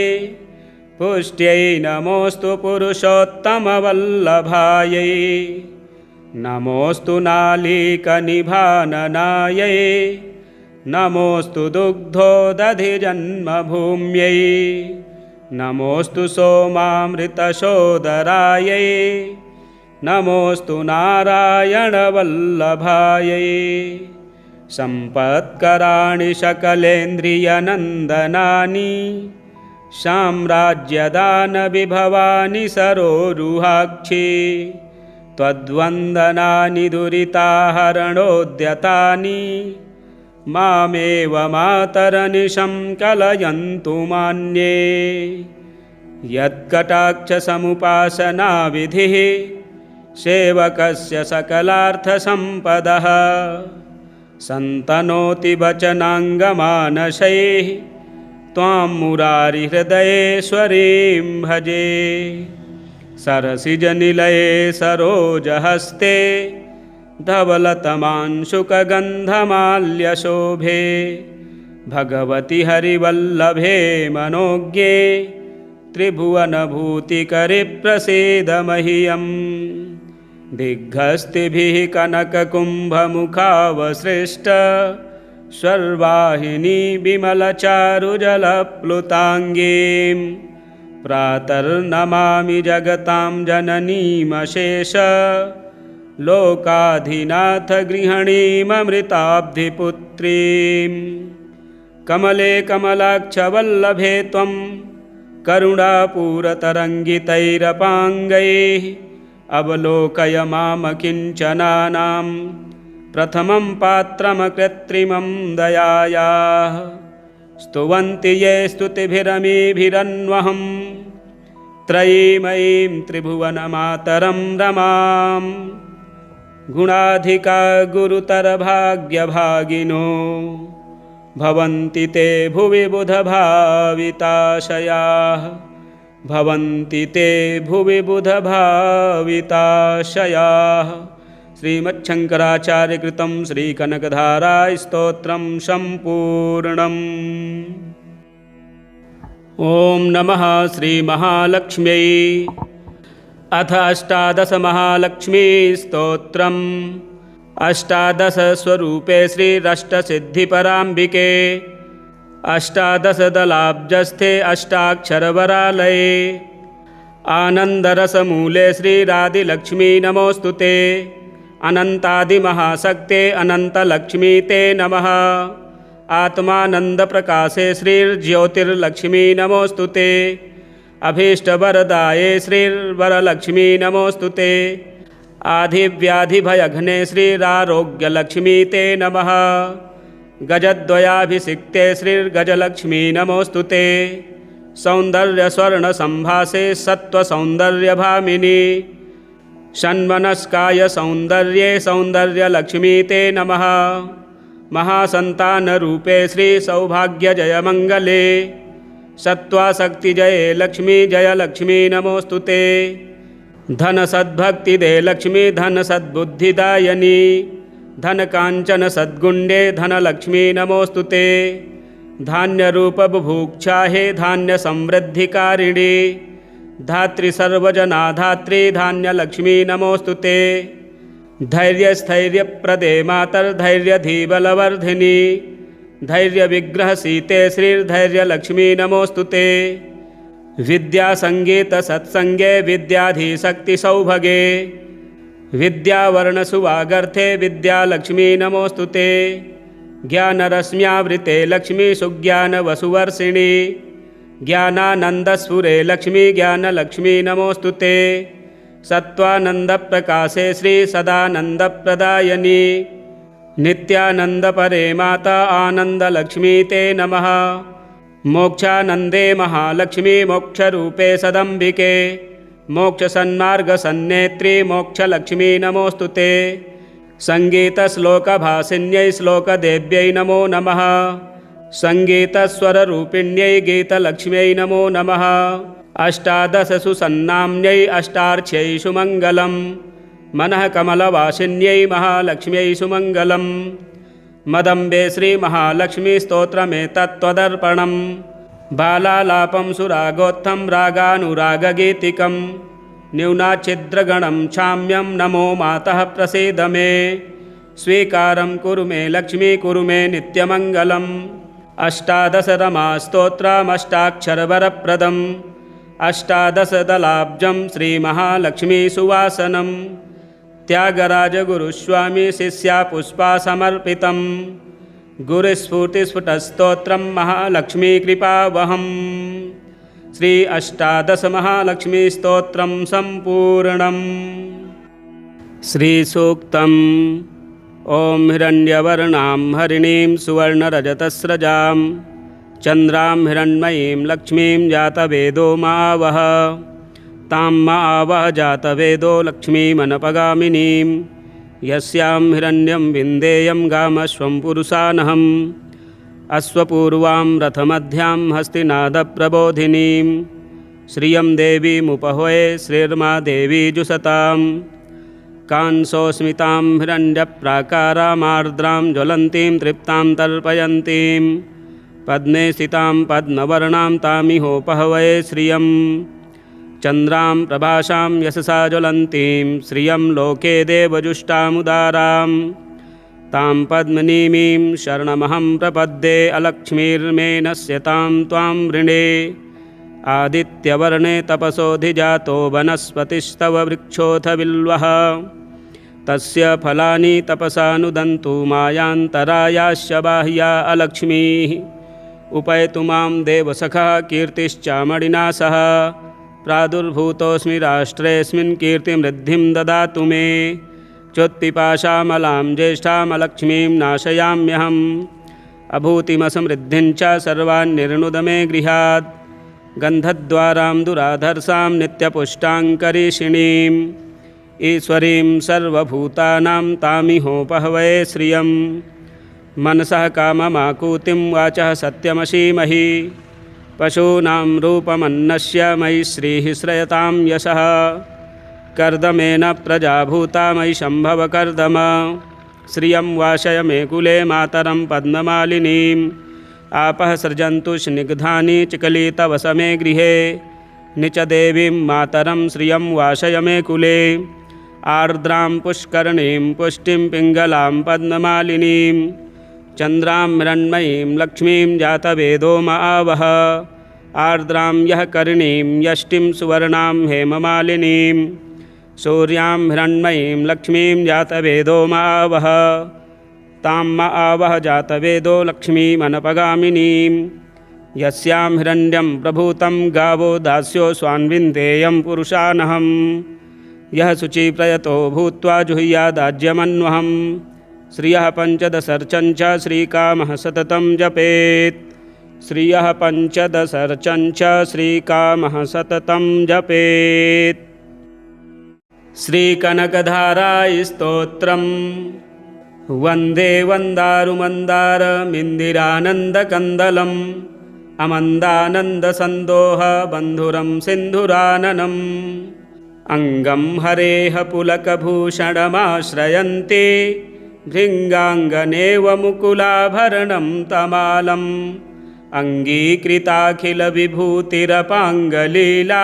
पुष्ट्यै नमोऽस्तु पुरुषोत्तमवल्लभायै। नमोऽस्तु नालीकनिभाननायै नमोऽस्तु दुग्धोदधिजन्मभूम्यै। नमोऽस्तु सोमामृतसोदरायै नमोऽस्तु नारायणवल्लभायै। सम्पत्कराणि सकलेन्द्रियनन्दनानि साम्राज्यदानविभवानि सरोरुहाक्षि त्वद्वन्दनानि दुरिताहरणोद्यतानि मामेव मातरनिशं कलयन्तु मान्ये। यत्कटाक्षसमुपासनाविधिः सेवकस्य सकलार्थसम्पदः सन्तनोति वचनाङ्गमानसैः त्वां मुरारिहृदयेश्वरीं भजे। सरसिजनिलये सरोजहस्ते धवलतमांशुकगन्धमाल्यशोभे भगवति हरिवल्लभे मनोज्ञे त्रिभुवनभूतिकरी प्रसीद मह्यम्। दिग्हस्तिभिः कनककुम्भमुखावसृष्ट स्वर्वाहिनी विमलचारुजलप्लुताङ्गीं। प्रातर्नमामि जगतां जननीमशेष लोकाधिनाथ गृहिणीममृताब्धिपुत्रीम्। कमले कमलाक्षवल्लभे त्वं करुणापूरतरङ्गितैरपाङ्गैः अवलोकय मामकिञ्चनानां प्रथमं पात्रमकृत्रिमं दयायाः। स्तुवन्ति ये स्तुतिभिरमीभिरन्वहं त्रयीमयीं त्रिभुवनमातरं रमां। गुणाधिका गुरुतरभाग्यभागिनो भवन्ति ते भुवि बुधभाविताशयाः। भवन्ति ते भुवि बुधभाविताशयाः। श्रीमच्छङ्कराचार्यकृतं श्रीकनकधारास्तोत्रं सम्पूर्णम्। ॐ नमः श्रीमहालक्ष्म्यै। अथ अष्टादशमहालक्ष्मीस्तोत्रम्। अष्टादशस्वरूपे श्रीरष्टसिद्धिपराम्बिके अष्टादशदलाब्जस्थे अष्टाक्षरवरालये आनन्दरसमूले श्रीरादिलक्ष्मी नमोऽस्तु ते। अनन्तादिमहाशक्ते अनन्तलक्ष्मी ते नमः। आत्मानन्दप्रकाशे श्रीर्ज्योतिर्लक्ष्मी नमोऽस्तु ते। अभीष्टवरदाये श्रीर्वरलक्ष्मी नमोऽस्तु ते। आधिव्याधिभयघ्ने श्रीरारोग्यलक्ष्मी ते नमः। गजद्वयाभिषिक्ते श्रीर्गजलक्ष्मी नमोऽस्तु ते। सौन्दर्यस्वर्णसम्भासे सत्त्वसौन्दर्यभामिनी षण्मनस्काय सौन्दर्ये सौन्दर्यलक्ष्मी ते नमः। महासन्तानरूपे श्रीसौभाग्यजयमङ्गले सत्त्वाशक्तिजये लक्ष्मी जयलक्ष्मी नमोऽस्तु ते। धनसद्भक्तिदे लक्ष्मी धनसद्बुद्धिदायिनी धनकाञ्चनसद्गुण्डे धनलक्ष्मी नमोऽस्तु ते। धान्यरूपबुभुक्षा हे धान्यसमृद्धिकारिणी धात्रीसर्वजनाधात्री धान्यलक्ष्मी नमोऽस्तु ते। धैर्यस्थैर्यप्रदे मातर्धैर्यधीबलवर्धिनी धैर्यविग्रहसीते श्रीर्धैर्यलक्ष्मी नमोऽस्तु ते। विद्यासङ्गीतसत्सङ्गे विद्याधीशक्तिसौभगे विद्यावर्णसुवागर्थे विद्यालक्ष्मी नमोऽस्तु ते। ज्ञानरश्म्यावृते लक्ष्मी सुज्ञानवसुवर्षिणी ज्ञानानन्दस्फुरे लक्ष्मी ज्ञानलक्ष्मी नमोऽस्तु ते। सत्त्वानन्दप्रकाशे श्रीसदानन्दप्रदायिनी नित्यानन्दपरे माता आनन्दलक्ष्मी ते नमः। मोक्षानन्दे महालक्ष्मी मोक्षरूपे सदम्बिके मोक्षसन्मार्गसन्नेत्री मोक्षलक्ष्मी नमोऽस्तु ते। सङ्गीतश्लोकभासिन्यै श्लोकदेव्यै नमो नमः। सङ्गीतस्वररूपिण्यै गीतलक्ष्म्यै नमो नमः। अष्टादशसुसन्नाम्न्यै अष्टार्च्यै सुमङ्गलम् मनः कमलवासिन्यै महालक्ष्म्यै सुमङ्गलम्। मदम्बे श्रीमहालक्ष्मीस्तोत्रमेतत्त्वदर्पणम् बालालापं सुरागोत्थं रागानुरागगीतिकं न्यूनाच्छिद्रगणं क्षाम्यं नमो मातः प्रसीद मे। स्वीकारं कुरु मे लक्ष्मी कुरु मे नित्यमङ्गलम्। अष्टादशरमास्तोत्रमष्टाक्षरवरप्रदम् अष्टादशदलाब्जं श्रीमहालक्ष्मीसुवासनम्। त्यागराजगुरुस्वामी शिष्या पुष्पा समर्पितम् गुरुस्फूर्तिस्फुटस्तोत्रं महालक्ष्मीकृपावहम्। श्री अष्टादशमहालक्ष्मीस्तोत्रं सम्पूर्णम्। श्रीसूक्तम्। ॐ हिरण्यवर्णां हरिणीं सुवर्णरजतस्रजां चन्द्रां हिरण्मयीं लक्ष्मीं जातवेदो मावह। तां मावह जातवेदो लक्ष्मीमनपगामिनीं यस्यां हिरण्यं विन्देयं गामश्वं पुरुषानहम्। अश्वपूर्वां रथमध्यां हस्तिनादप्रबोधिनीं श्रियं देवीमुपहवे श्रीर्मा देवी जुषतां। कांसोस्मितां हिरण्यप्राकारामार्द्रां ज्वलन्तीं तृप्तां तर्पयन्तीं पद्मे स्थितां पद्मवर्णां तामिहोपहवये श्रियं चन्द्रां प्रभासां यशसा ज्वलन्तीं श्रियं लोके देवजुष्टामुदारां तां पद्मनीमीं शरणमहं प्रपद्ये अलक्ष्मीर्मे नश्यतां त्वां वृणे आदित्यवर्णे तपसोऽधिजातो वनस्पतिस्तव वृक्षोऽथ बिल्वः तस्य फलानि तपसा नुदन्तु मायान्तरायाश्च बाह्या अलक्ष्मीः उपैतु मां देवसखा कीर्तिश्चामणिना सह प्रादुर्भूतोऽस्मि राष्ट्रेऽस्मिन् कीर्तिमृद्धिं ददातु मे चोत्पिपाशामलां ज्येष्ठामलक्ष्मीं नाशयाम्यहम् अभूतिमसमृद्धिं च सर्वान्निर्णुद मे गृहात् गन्धद्वारां दुराधर्षां नित्यपुष्टाङ्करीषिणीम् ईश्वरीं सर्वभूतानां तामिहोपहवये श्रियं मनसः काममाकूतिं वाचः सत्यमशीमहि पशूनां रूपमन्नस्य मयि श्रीः श्रयतां यशः कर्दमेन प्रजाभूता मयि शम्भव कर्दम श्रियं वाशय मे कुले मातरं पद्ममालिनीम् आपः सृजन्तु स्निग्धानि चिकलितवस मे गृहे निचदेवीं मातरं श्रियं वाशय मे कुले आर्द्रां पुष्करणीं पुष्टिं पिङ्गलां पद्ममालिनीं चन्द्रां हिरण्मयीं लक्ष्मीं जातवेदो महावः आर्द्रां यः करिणीं यष्टिं सुवर्णां हेममालिनीं सूर्यां हिरण्मयीं लक्ष्मीं जातवेदो महावः तां महावः जातवेदो लक्ष्मीमनपगामिनीं यस्यां हिरण्यं प्रभूतं गावो दास्यो स्वान्विन्देयं पुरुषानहं यः शुचिप्रयतो भूत्वा जुह्यादाज्यमन्वहं श्रियः पञ्चदशर्चं च श्रीकामः सततं जपेत् श्रियः पञ्चदशर्चं च श्रीकामः सततं जपेत्। श्रीकनकधारास्तोत्रम् वन्दे वन्दारुमन्दारमिन्दिरानन्दकन्दलम् अमन्दानन्दसन्दोहबन्धुरं सिन्धुराननम् अङ्गं हरेः पुलकभूषणमाश्रयन्ते भृङ्गाङ्गनेव मुकुलाभरणं तमालम् अङ्गीकृताखिलविभूतिरपाङ्गलीला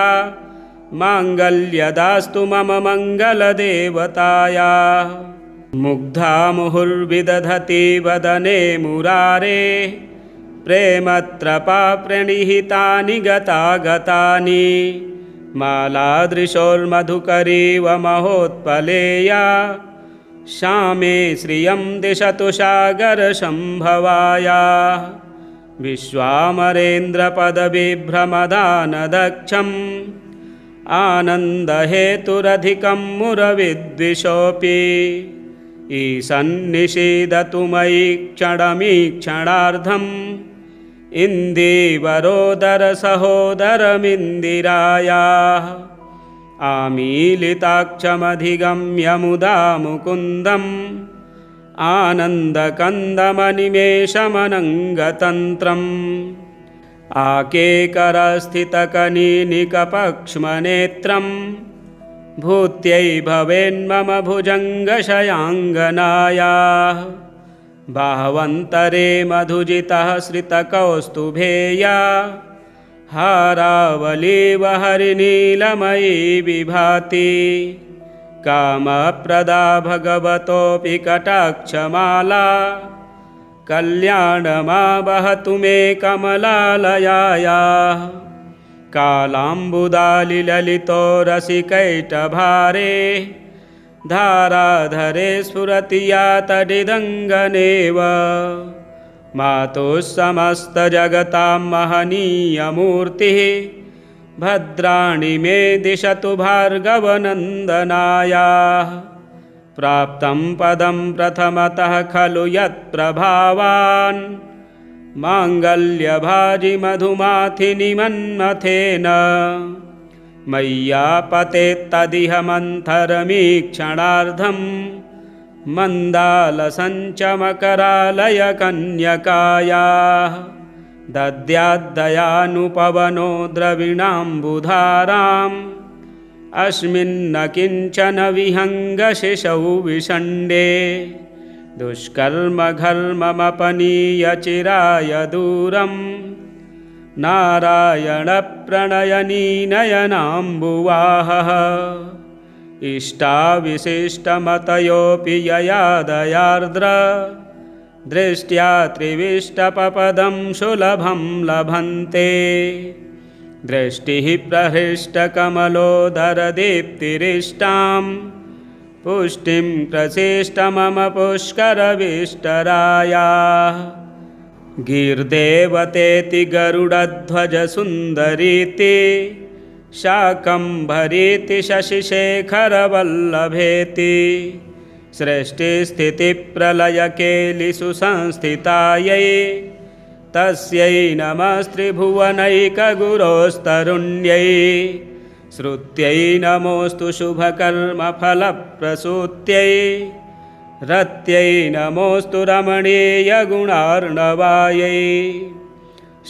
माङ्गल्यदास्तु मम मङ्गलदेवताया मुग्धा मुहुर्विदधति वदने मुरारे प्रेमत्रपा प्रणिहितानि गतागतानि मालादृशोर्मधुकरीव महोत्पलेया श्यामे श्रियं दिशतु सागरसम्भवाया विश्वामरेन्द्रपदविभ्रमदानदक्षम् आनन्दहेतुरधिकं मुरविद्विषोऽपि ईशन्निषीदतु मयि क्षणमीक्षणार्धम् इन्दीवरोदरसहोदरमिन्दिरायाः आमीलिताक्षमधिगम्य मुदा मुकुन्दम् आनन्दकन्दमनिमेषमनङ्गतन्त्रम् आकेकरस्थितकनीनिकपक्ष्मनेत्रम् भूत्यै भवेन्मम भुजङ्गशयाङ्गनायाः बाह्वन्तरे मधुजितः श्रितकौस्तुभेया हारावलीव हरिनीलमयी विभाति कामप्रदा भगवतोऽपि कटाक्षमाला कल्याणमा वहतु मे कमलालयायाः कालाम्बुदालिललितो रसिकैटभारे धाराधरे स्फुरति या तडिदङ्गनेव मातुः समस्तजगतां महनीयमूर्तिः भद्राणि मे दिशतु भार्गवनन्दनायाः प्राप्तं पदं प्रथमतः खलु यत्प्रभावान् माङ्गल्यभाजि मधुमाथिनि मन्मथेन मय्यापतेत्तदिह मन्थरमीक्षणार्धम् मन्दालसञ्चमकरालयकन्यकायाः दद्याद्दयानुपवनो द्रविणाम्बुधाराम् अस्मिन्न किञ्चन विहङ्गशिशौ विषण्डे दुष्कर्मघर्ममपनीय चिराय दूरं नारायणप्रणयनीनयनाम्बुवाहः इष्टाविशिष्टमतयोऽपि यया दयार्द्र दृष्ट्या त्रिविष्टपपदं सुलभं लभन्ते दृष्टिः प्रहृष्टकमलोदरदीप्तिरिष्टां पुष्टिं प्रचेष्ट मम पुष्करविष्टरायाः गीर्देवतेति गरुडध्वजसुन्दरीति शाकम्भरीति शशिशेखरवल्लभेति सृष्टिस्थितिप्रलयकेलिसुसंस्थितायै तस्यै नमस्त्रिभुवनैकगुरोस्तरुण्यै श्रुत्यै नमोऽस्तु शुभकर्मफलप्रसूत्यै रत्यै नमोऽस्तु रमणीयगुणार्णवायै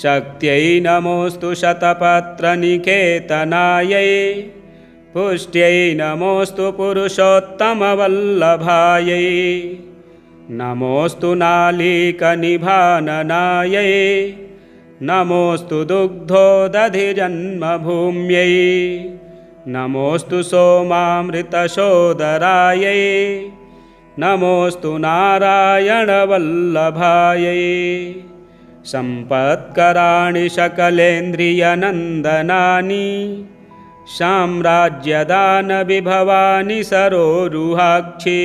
शक्त्यै नमोऽस्तु शतपत्रनिकेतनायै पुष्ट्यै नमोऽस्तु पुरुषोत्तमवल्लभायै नमोऽस्तु नालीकनिभाननायै नमोऽस्तु दुग्धोदधिजन्मभूम्यै नमोऽस्तु सोमामृतशोदरायै नमोऽस्तु नारायणवल्लभायै सम्पत्कराणि सकलेन्द्रियनन्दनानि साम्राज्यदानविभवानि सरोरुहाक्षि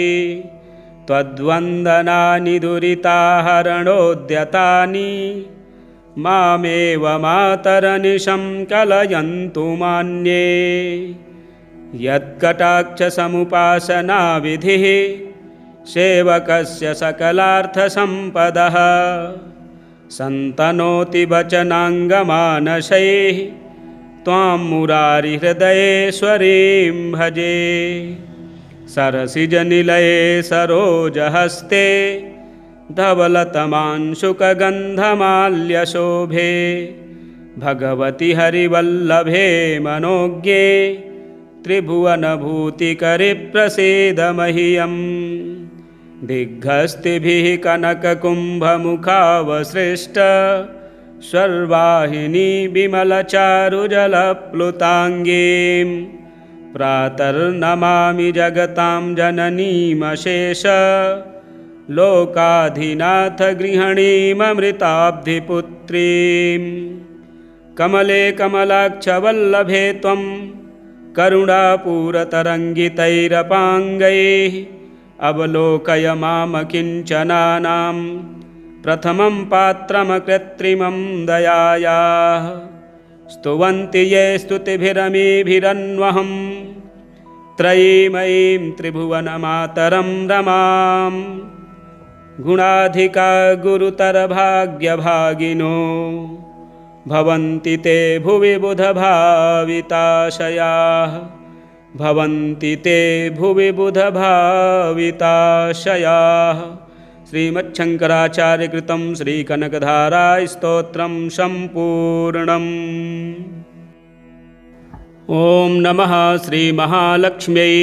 त्वद्वन्दनानि दुरिताहरणोद्यतानि मामेव मातरनिशं कलयन्तु मान्ये यत्कटाक्षसमुपासनाविधिः सेवकस्य सकलार्थसम्पदः सन्तनोति वचनाङ्गमानसैः त्वां मुरारिहृदयेश्वरीं भजे सरसिजनिलये सरोजहस्ते धवलतमांशुकगन्धमाल्यशोभे भगवति हरिवल्लभे मनोज्ञे त्रिभुवनभूतिकरि प्रसीद मह्यम् दिग्हस्तिभिः कनककुम्भमुखावसृष्ट स्वर्वाहिनी विमलचारुजलप्लुताङ्गीं प्रातर्नमामि जगतां जननीमशेष लोकाधिनाथ गृहिणीममृताब्धिपुत्रीं कमले कमलाक्षवल्लभे त्वं करुणापूरतरङ्गितैरपाङ्गैः अवलोकय मामकिञ्चनानां प्रथमं पात्रमकृत्रिमं दयायाः स्तुवन्ति ये स्तुतिभिरमीभिरन्वहं त्रयीमयीं त्रिभुवनमातरं रमां गुणाधिका गुरुतरभाग्यभागिनो भवन्ति ते भुवि बुधभाविताशयाः भवन्ति ते भुवि बुधभाविताशयाः। श्रीमच्छङ्कराचार्यकृतं श्रीकनकधारास्तोत्रं सम्पूर्णम्। ॐ नमः श्रीमहालक्ष्म्यै।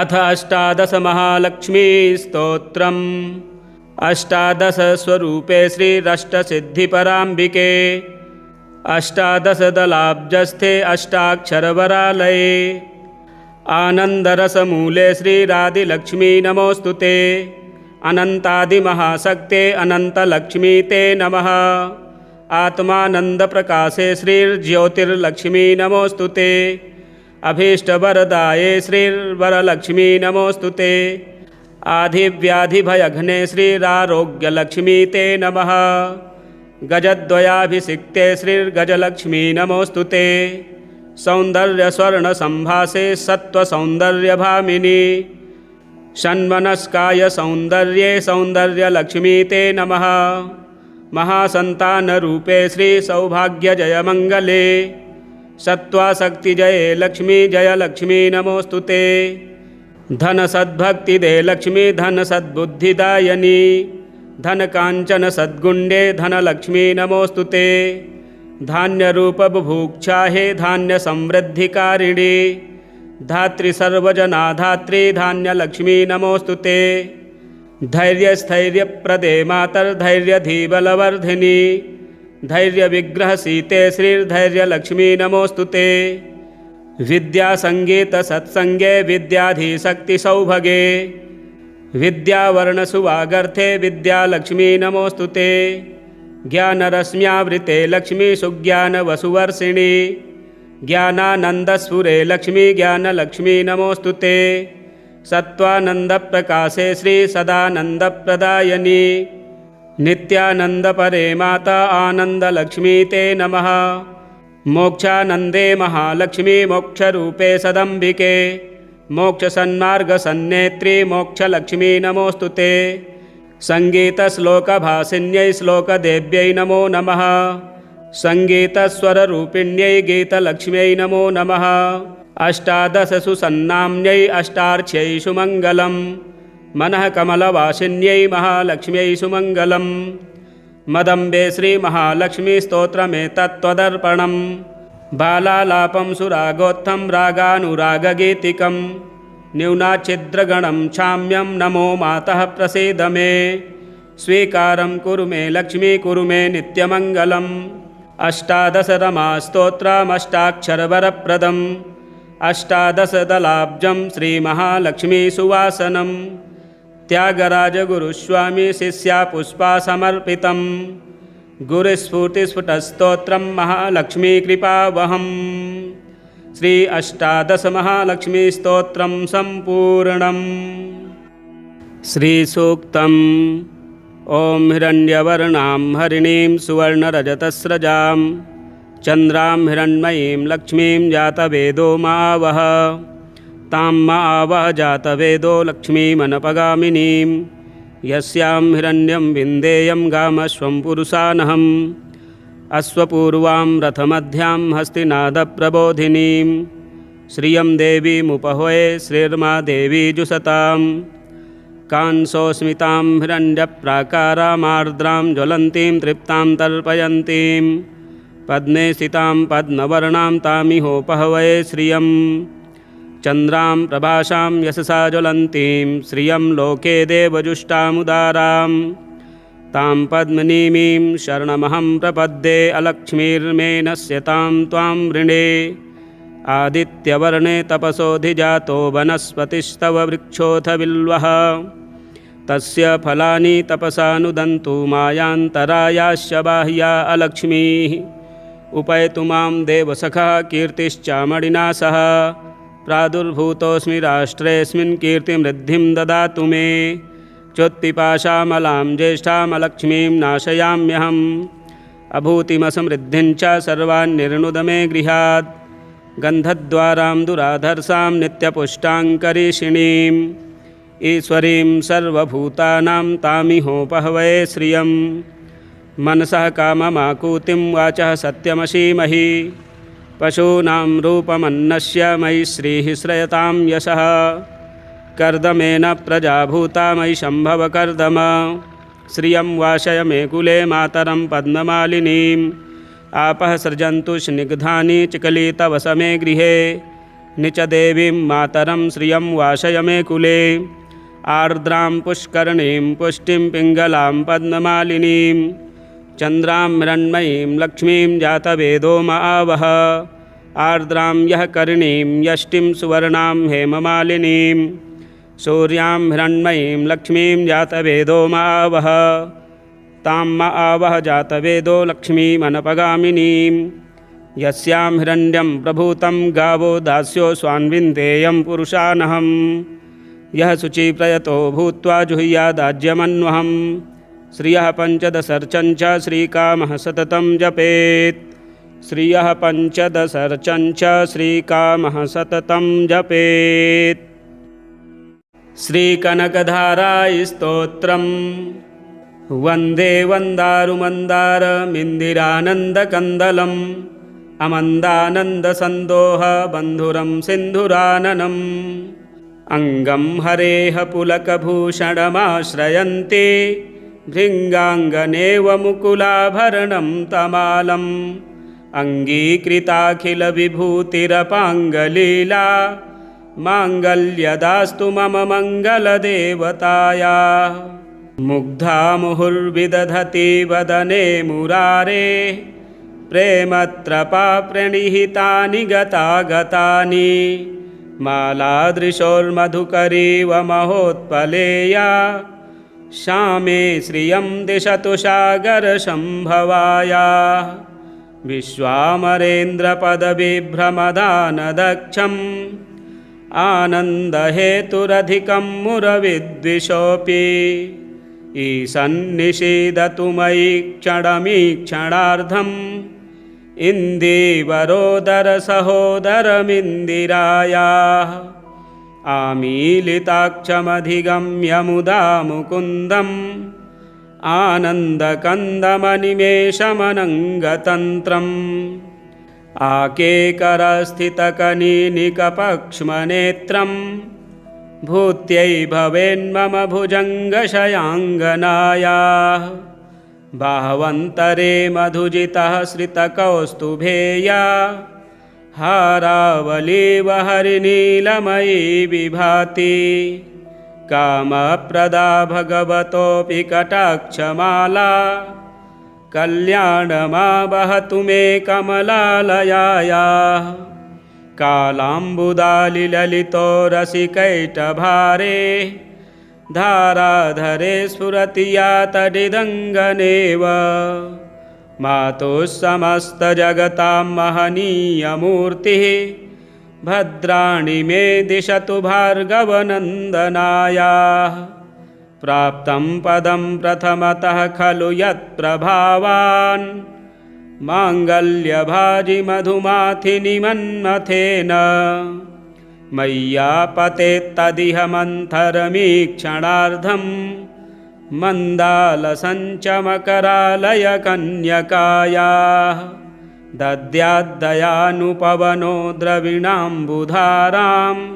अथ अष्टादशमहालक्ष्मीस्तोत्रम्। अष्टादशस्वरूपे श्रीरष्टसिद्धिपराम्बिके अष्टादशदलाब्जस्थे अष्टाक्षरवरालये आनन्दरसमूले श्रीरादिलक्ष्मी नमोऽस्तु ते। अनन्तादिमहाशक्ते अनन्तलक्ष्मी ते नमः। आत्मानन्दप्रकाशे श्रीर्ज्योतिर्लक्ष्मी नमोऽस्तु ते। अभीष्टवरदाये श्रीर्वरलक्ष्मी नमोऽस्तु ते। आधिव्याधिभयघ्ने श्रीरारोग्यलक्ष्मी ते नमः। गजद्वयाभिषिक्ते श्रीर्गजलक्ष्मी नमोऽस्तु ते। सौन्दर्यस्वर्णसम्भासे सत्त्वसौन्दर्यभामिनी षण्मनस्काय सौन्दर्ये सौन्दर्यलक्ष्मी ते नमः। महासन्तानरूपे श्रीसौभाग्यजयमङ्गले सत्त्वाशक्तिजये लक्ष्मी जयलक्ष्मी नमोऽस्तु ते। धनसद्भक्तिदे लक्ष्मी धनसद्बुद्धिदायिनी धनकाञ्चनसद्गुण्डे धनलक्ष्मी नमोऽस्तु ते। धान्यरूपबुभुक्षाहे धान्यसमृद्धिकारिणी धात्री सर्वजनाधात्री धान्यलक्ष्मी नमोऽस्तु ते। धैर्यस्थैर्यप्रदे मातर्धैर्यधीबलवर्धिनी धैर्यविग्रहसीते श्रीर्धैर्यलक्ष्मी नमोऽस्तु ते। विद्यासङ्गीतसत्सङ्गे विद्याधीशक्तिसौभगे विद्यावर्णसुवागर्थे विद्यालक्ष्मी नमोऽस्तु ते। ज्ञानरश्म्यावृते लक्ष्मी सुज्ञानवसुवर्षिणी ज्ञानानन्दस्फुरे लक्ष्मी ज्ञानलक्ष्मी नमोऽस्तु ते। सत्त्वानन्दप्रकाशे श्री सदानन्दप्रदायिनी नित्यानन्दपरे माता आनन्दलक्ष्मी ते नमः। मोक्षानन्दे महालक्ष्मी मोक्षरूपे सदम्बिके मोक्षसन्मार्गसन्नेत्री मोक्षलक्ष्मी नमोऽस्तु ते। सङ्गीतश्लोकभासिन्यै श्लोकदेव्यै नमो नमः। सङ्गीतस्वररूपिण्यै गीतलक्ष्म्यै नमो नमः। अष्टादशसु सन्नाम्न्यै अष्टार्च्यै सुमङ्गलम् मनः कमलवासिन्यै महालक्ष्म्यै सुमङ्गलम्। मदम्बे श्रीमहालक्ष्मीस्तोत्रमेतत्त्वदर्पणम् बालालापं सुरागोत्थं रागानुरागगीतिकं न्यूनाच्छिद्रगणं क्षाम्यं नमो मातः प्रसीद मे। स्वीकारं कुरु मे लक्ष्मी कुरु मे नित्यमङ्गलम्। अष्टादशरमास्तोत्रमष्टाक्षरवरप्रदम् अष्टादशदलाब्जं श्रीमहालक्ष्मीसुवासनं त्यागराजगुरुस्वामी शिष्या पुष्पा समर्पितं गुरुस्फूर्तिस्फुटस्तोत्रं महालक्ष्मीकृपावहम्। श्री अष्टादशमहालक्ष्मीस्तोत्रं सम्पूर्णम्। श्रीसूक्तम्। ॐ हिरण्यवर्णां हरिणीं सुवर्णरजतस्रजां चन्द्रां हिरण्मयीं लक्ष्मीं जातवेदो मावह तां मावह जातवेदो लक्ष्मीमनपगामिनीं यस्यां हिरण्यं विन्देयं गामश्वं पुरुषानहम् अश्वपूर्वां रथमध्यां हस्तिनादप्रबोधिनीं श्रियं देवीमुपहवे श्रीर्मा देवी जुषताम्। कांसोस्मितां हिरण्यप्राकारामार्द्रां ज्वलन्तीं तृप्तां तर्पयन्तीं पद्मे स्थितां पद्मवर्णां तामिहोपहवे श्रियं चन्द्रां प्रभासां यशसा ज्वलन्तीं श्रियं लोके देवजुष्टामुदारां तां पद्मनीमीं शरणमहं प्रपद्ये अलक्ष्मीर्मे नश्यतां त्वां वृणे। आदित्यवर्णे तपसोऽधिजातो वनस्पतिस्तव वृक्षोऽथ बिल्वः तस्य फलानि तपसा नुदन्तु मायान्तरायाश्च बाह्या अलक्ष्मीः। उपैतु मां देवसखा कीर्तिश्चामणिना सह प्रादुर्भूतोऽस्मि राष्ट्रेऽस्मिन् कीर्तिमृद्धिं ददातु मे। चोत्पिपाशामलां ज्येष्ठामलक्ष्मीं नाशयाम्यहम् अभूतिमसमृद्धिं च सर्वान्निर्णुद मे गृहात्। गन्धद्वारां दुराधर्षां नित्यपुष्टाङ्करीषिणीम् ईश्वरीं सर्वभूतानां तामिहोपहवे श्रियं। मनसः काममाकूतिं वाचः सत्यमसीमहि पशूनां रूपमन्नस्य मयि श्रीः श्रयतां यशः। कर्दमेन प्रजाभूता मयि शम्भव कर्दम श्रियं वाशय मे कुले मातरं पद्ममालिनीम्। आपः सृजन्तु स्निग्धानि चिकलितवस मे गृहे निच देवीं मातरं श्रियं वाशय मे कुले। आर्द्रां पुष्करणीं पुष्टिं पिङ्गलां पद्ममालिनीं चन्द्रां हिरण्मयीं लक्ष्मीं जातवेदो मावह। आर्द्रां यः करिणीं यष्टिं सुवर्णां हेममालिनीं सूर्यां हिरण्मयीं लक्ष्मीं जातवेदो मावह। तां मावह जातवेदो लक्ष्मीमनपगामिनीं यस्यां हिरण्यं प्रभूतं गावो दास्यो स्वान्विन्देयं पुरुषानहम्। यः शुचिप्रयतो भूत्वा जुह्यादाज्यमन्वहम् श्रियः पञ्चदशर्चं च श्रीकामः सततं जपेत्। श्रियः पञ्चदशर्चं च श्रीकामः सततं जपेत्। श्रीकनकधारास्तोत्रम् वन्दे वन्दारुमन्दारमिन्दिरानन्दकन्दलम् अमन्दानन्दसन्दोहबन्धुरं सिन्धुराननम्। अङ्गं हरेः पुलकभूषणमाश्रयन्ति भृङ्गाङ्गनेव मुकुलाभरणं तमालम्। अङ्गीकृताखिलविभूतिरपाङ्गलीला माङ्गल्यदास्तु मम मङ्गलदेवताया। मुग्धा मुहुर्विदधति वदने मुरारे, प्रेमत्रपा प्रणिहितानि गतागतानि। मालादृशोर्मधुकरीव महोत्पलेया, श्यामे श्रियं दिशतु सागरसम्भवाया। विश्वामरेन्द्रपदविभ्रमदानदक्षम् आनन्दहेतुरधिकं मुरविद्विषोऽपि। ईशन्निषीदतु मयि क्षणमीक्षणार्धम् इन्दीवरोदरसहोदरमिन्दिरायाः। आमीलिताक्षमधिगम्य मुदा मुकुन्दम् आनन्दकन्दमनिमेषमनङ्गतन्त्रम्। आकेकरस्थितकनीनिकपक्ष्मनेत्रम् भूत्यै भवेन्मम भुजङ्गशयाङ्गनायाः। बाह्वन्तरे मधुजितः श्रितकौस्तुभेया, हारावलीव हरिनीलमयी विभाति। कामप्रदा भगवतोऽपि कटाक्षमाला, कल्याणमा वहतु मे कमलालयायाः। कालाम्बुदालिललितो रसिकैटभारे, धाराधरे स्फुरति या तडिदङ्गनेव। मातुः समस्तजगतां महनीयमूर्तिः, भद्राणि मे दिशतु भार्गवनन्दनायाः। प्राप्तं पदं प्रथमतः खलु यत्प्रभावान्, माङ्गल्यभाजि मधुमाथिनि मन्मथेन। मय्यापतेत्तदिह मन्थरमीक्षणार्धम्, मन्दालसञ्चमकरालयकन्यकायाः। दद्याद्दयानुपवनो द्रविणाम्बुधाराम्,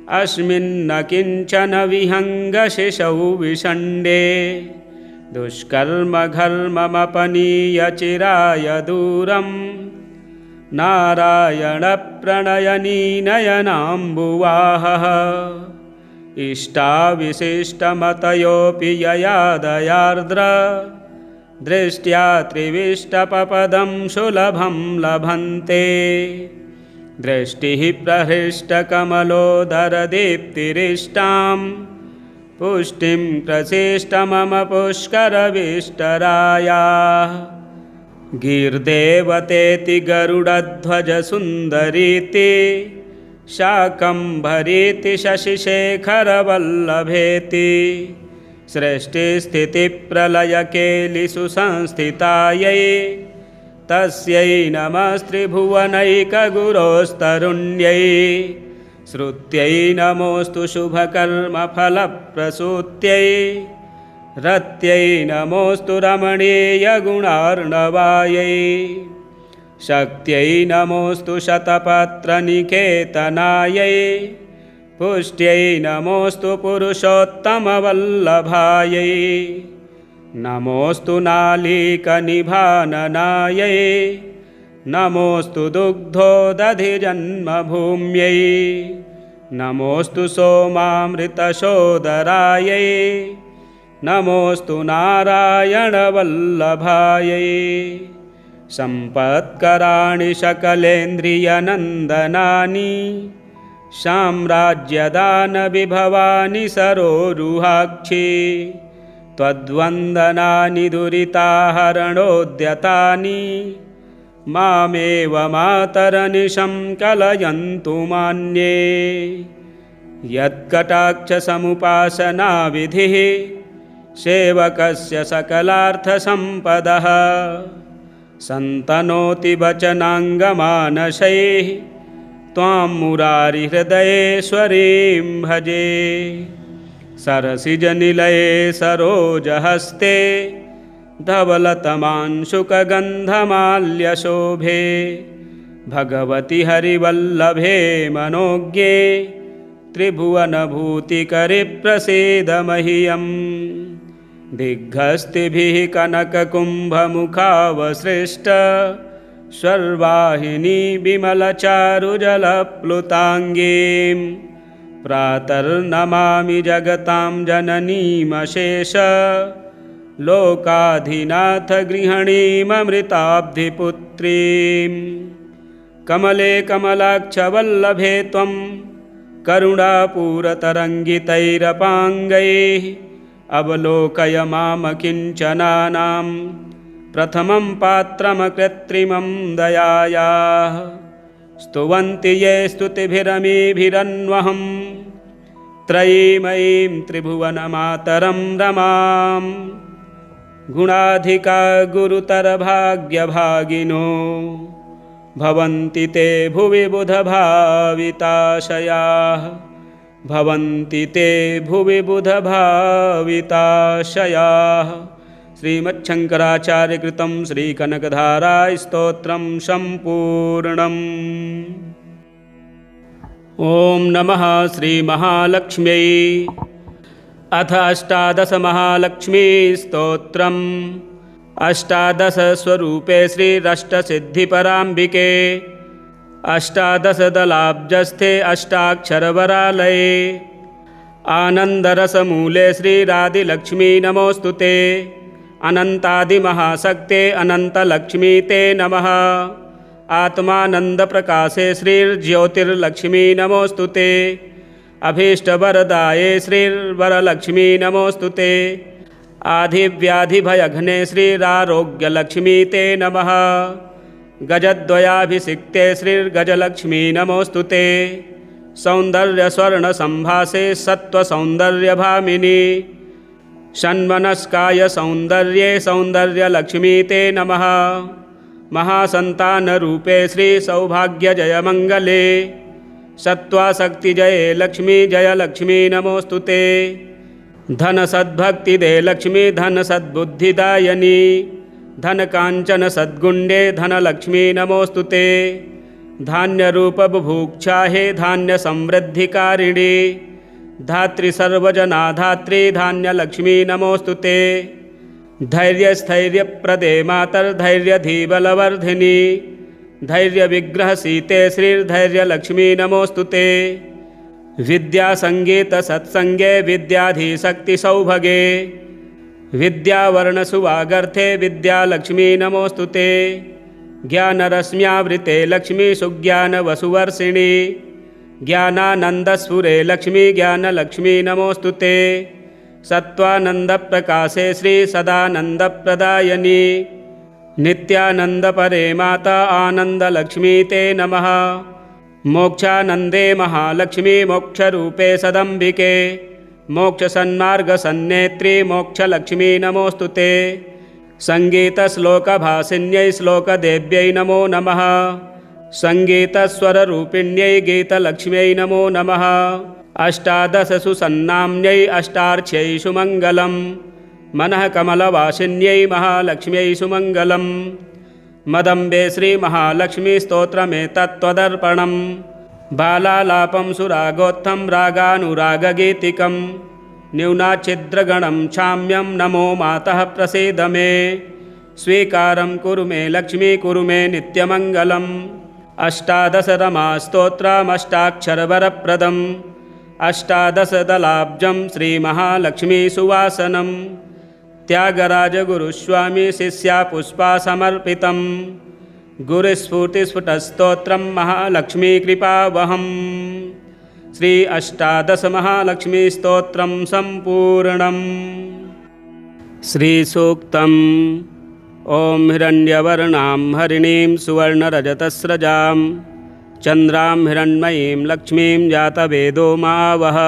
अस्मिन्न किञ्चन विहङ्गशिशौ विषण्डे। दुष्कर्मघर्ममपनीय चिराय दूरम्, नारायणप्रणयनीनयनाम्बुवाहः। इष्टाविशिष्टमतयोऽपि यया दयार्द्र, दृष्ट्या त्रिविष्टपपदं सुलभं लभन्ते। दृष्टिः प्रहृष्टकमलोदरदीप्तिरिष्टां, पुष्टिं प्रसिष्ट मम पुष्करविष्टरायाः। गीर्देवतेति गरुडध्वजसुन्दरीति, शाकम्भरीति शशिशेखरवल्लभेति। सृष्टिस्थितिप्रलयकेलिषु संस्थितायै, तस्यै नमस्त्रिभुवनैकगुरोस्तरुण्यै। श्रुत्यै नमोऽस्तु शुभकर्मफलप्रसूत्यै, रत्यै नमोऽस्तु रमणीयगुणार्णवायै। शक्त्यै नमोऽस्तु शतपत्रनिकेतनायै, पुष्ट्यै नमोऽस्तु पुरुषोत्तमवल्लभायै। नमोऽस्तु नालीकनिभाननायै, नमोऽस्तु दुग्धोदधिजन्मभूम्यै। नमोऽस्तु सोमामृतसोदरायै, नमोऽस्तु नारायणवल्लभायै। सम्पत्कराणि सकलेन्द्रियनन्दनानि, साम्राज्यदानविभवानि सरोरुहाक्षि। त्वद्वन्दनानि दुरिताहरणोद्यतानि, मामेव मातरनिशं कलयन्तु मान्ये। यत्कटाक्षसमुपासनाविधिः, सेवकस्य सकलार्थसम्पदः। सन्तनोति वचनाङ्गमानसैः, त्वां मुरारिहृदयेश्वरीं भजे। सरसिजनिलये सरोजहस्ते, धवलतमांशुकगन्धमाल्यशोभे। भगवति हरिवल्लभे मनोज्ञे, त्रिभुवनभूतिकरे प्रसीद मह्यम्। दिग्हस्तिभिः कनककुम्भमुखावसृष्ट, स्वर्वाहिनी विमलचारुजलप्लुताङ्गीं प्रातर्नमामि जगतां जननीमशेष लोकाधिनाथ गृहिणीममृताब्धिपुत्रीं कमले कमलाक्षवल्लभे त्वं करुणापूरतरङ्गितैरपाङ्गैः अवलोकय माम किञ्चनानां प्रथमं पात्रमकृत्रिमं दयायाः स्तुवन्ति ये स्तुतिभिरमीभिरन्वहं त्रयीमयीं त्रिभुवनमातरं रमां गुणाधिका गुरुतरभाग्यभागिनो भवन्ति ते भुवि बुधभाविताशयाः भवन्ति ते भुवि बुधभाविताशयाः। श्रीमच्छङ्कराचार्यकृतं श्रीकनकधारास्तोत्रं सम्पूर्णम्। ॐ नमः श्रीमहालक्ष्म्यै। अथ अष्टादशमहालक्ष्मीस्तोत्रम्। अष्टादशस्वरूपे श्रीरष्टसिद्धिपराम्बिके अष्टादशदलाब्जस्थे अष्टाक्षरवरालये आनन्दरसमूले श्रीरादिलक्ष्मी नमोऽस्तुते। अनन्तादिमहाशक्ते अनन्तलक्ष्मी ते नमः। आत्मानन्दप्रकाशे श्रीर्ज्योतिर्लक्ष्मी नमोऽस्तुते। अभीष्टवरदाये श्रीर्वरलक्ष्मी नमोऽस्तुते। आधिव्याधिभयघ्ने श्रीरारोग्यलक्ष्मी ते नमः। गजद्वयाभिषिक्ते श्रीर्गजलक्ष्मी नमोऽस्तुते। सौन्दर्यस्वर्णसम्भासे सत्त्वसौन्दर्यभामिनी षण्मनस्काय सौन्दर्ये सौन्दर्यलक्ष्मी ते नमः। महासन्तानरूपे श्रीसौभाग्यजयमङ्गले सत्त्वाशक्तिजये लक्ष्मी जयलक्ष्मी नमोऽस्तुते। धनसद्भक्तिदे लक्ष्मी धनसद्बुद्धिदायिनी धनकाञ्चनसद्गुण्डे धनलक्ष्मी नमोऽस्तुते। धान्यरूपबुभुक्षाहे धान्यसमृद्धिकारिणी धात्रीसर्वजनाधात्री धान्यलक्ष्मी नमोऽस्तुते। धैर्यस्थैर्यप्रदे मातर्धैर्यधीबलवर्धिनी धैर्यविग्रहसीते श्रीर्धैर्यलक्ष्मी नमोऽस्तुते। विद्यासङ्गीतसत्सङ्गे विद्याधीशक्तिसौभगे विद्यावर्णसुवागर्थे विद्यालक्ष्मी नमोऽस्तुते। ज्ञानरश्म्यावृते लक्ष्मी सुज्ञानवसुवर्षिणी ज्ञानानन्दस्फुरे लक्ष्मी ज्ञानलक्ष्मी नमोऽस्तुते। सत्त्वानन्दप्रकाशे श्रीसदानन्दप्रदायिनी नित्यानन्दपरे माता आनन्दलक्ष्मी ते नमः। मोक्षानन्दे महालक्ष्मी मोक्षरूपे सदम्बिके मोक्षसन्मार्गसन्नेत्री मोक्षलक्ष्मी नमोऽस्तुते। सङ्गीतश्लोकभासिन्यै श्लोकदेव्यै नमो नमः। सङ्गीतस्वररूपिण्यै गीतलक्ष्म्यै नमो नमः। अष्टादशसुसन्नाम्न्यै अष्टार्च्यै सुमङ्गलम् मनः कमलवासिन्यै महालक्ष्म्यै सुमङ्गलम्। मदम्बे श्रीमहालक्ष्मीस्तोत्रमेतत्त्वदर्पणम् बालालापं सुरागोत्थं रागानुरागगीतिकं न्यूनाच्छिद्रगणं क्षाम्यं नमो मातः प्रसीद मे। स्वीकारं कुरु मे लक्ष्मी कुरु मे नित्यमङ्गलम्। अष्टादशरमास्तोत्रमष्टाक्षरवरप्रदम् अष्टादशदलाब्जं श्रीमहालक्ष्मीसुवासनं त्यागराजगुरुस्वामी शिष्या पुष्पा समर्पितं गुरुस्फूर्तिस्फुटस्तोत्रं महालक्ष्मीकृपावहम्। श्री अष्टादशमहालक्ष्मीस्तोत्रं सम्पूर्णम्। श्रीसूक्तम्। ॐ हिरण्यवर्णां हरिणीं सुवर्णरजतस्रजां चन्द्रां हिरण्मयीं लक्ष्मीं जातवेदो मावह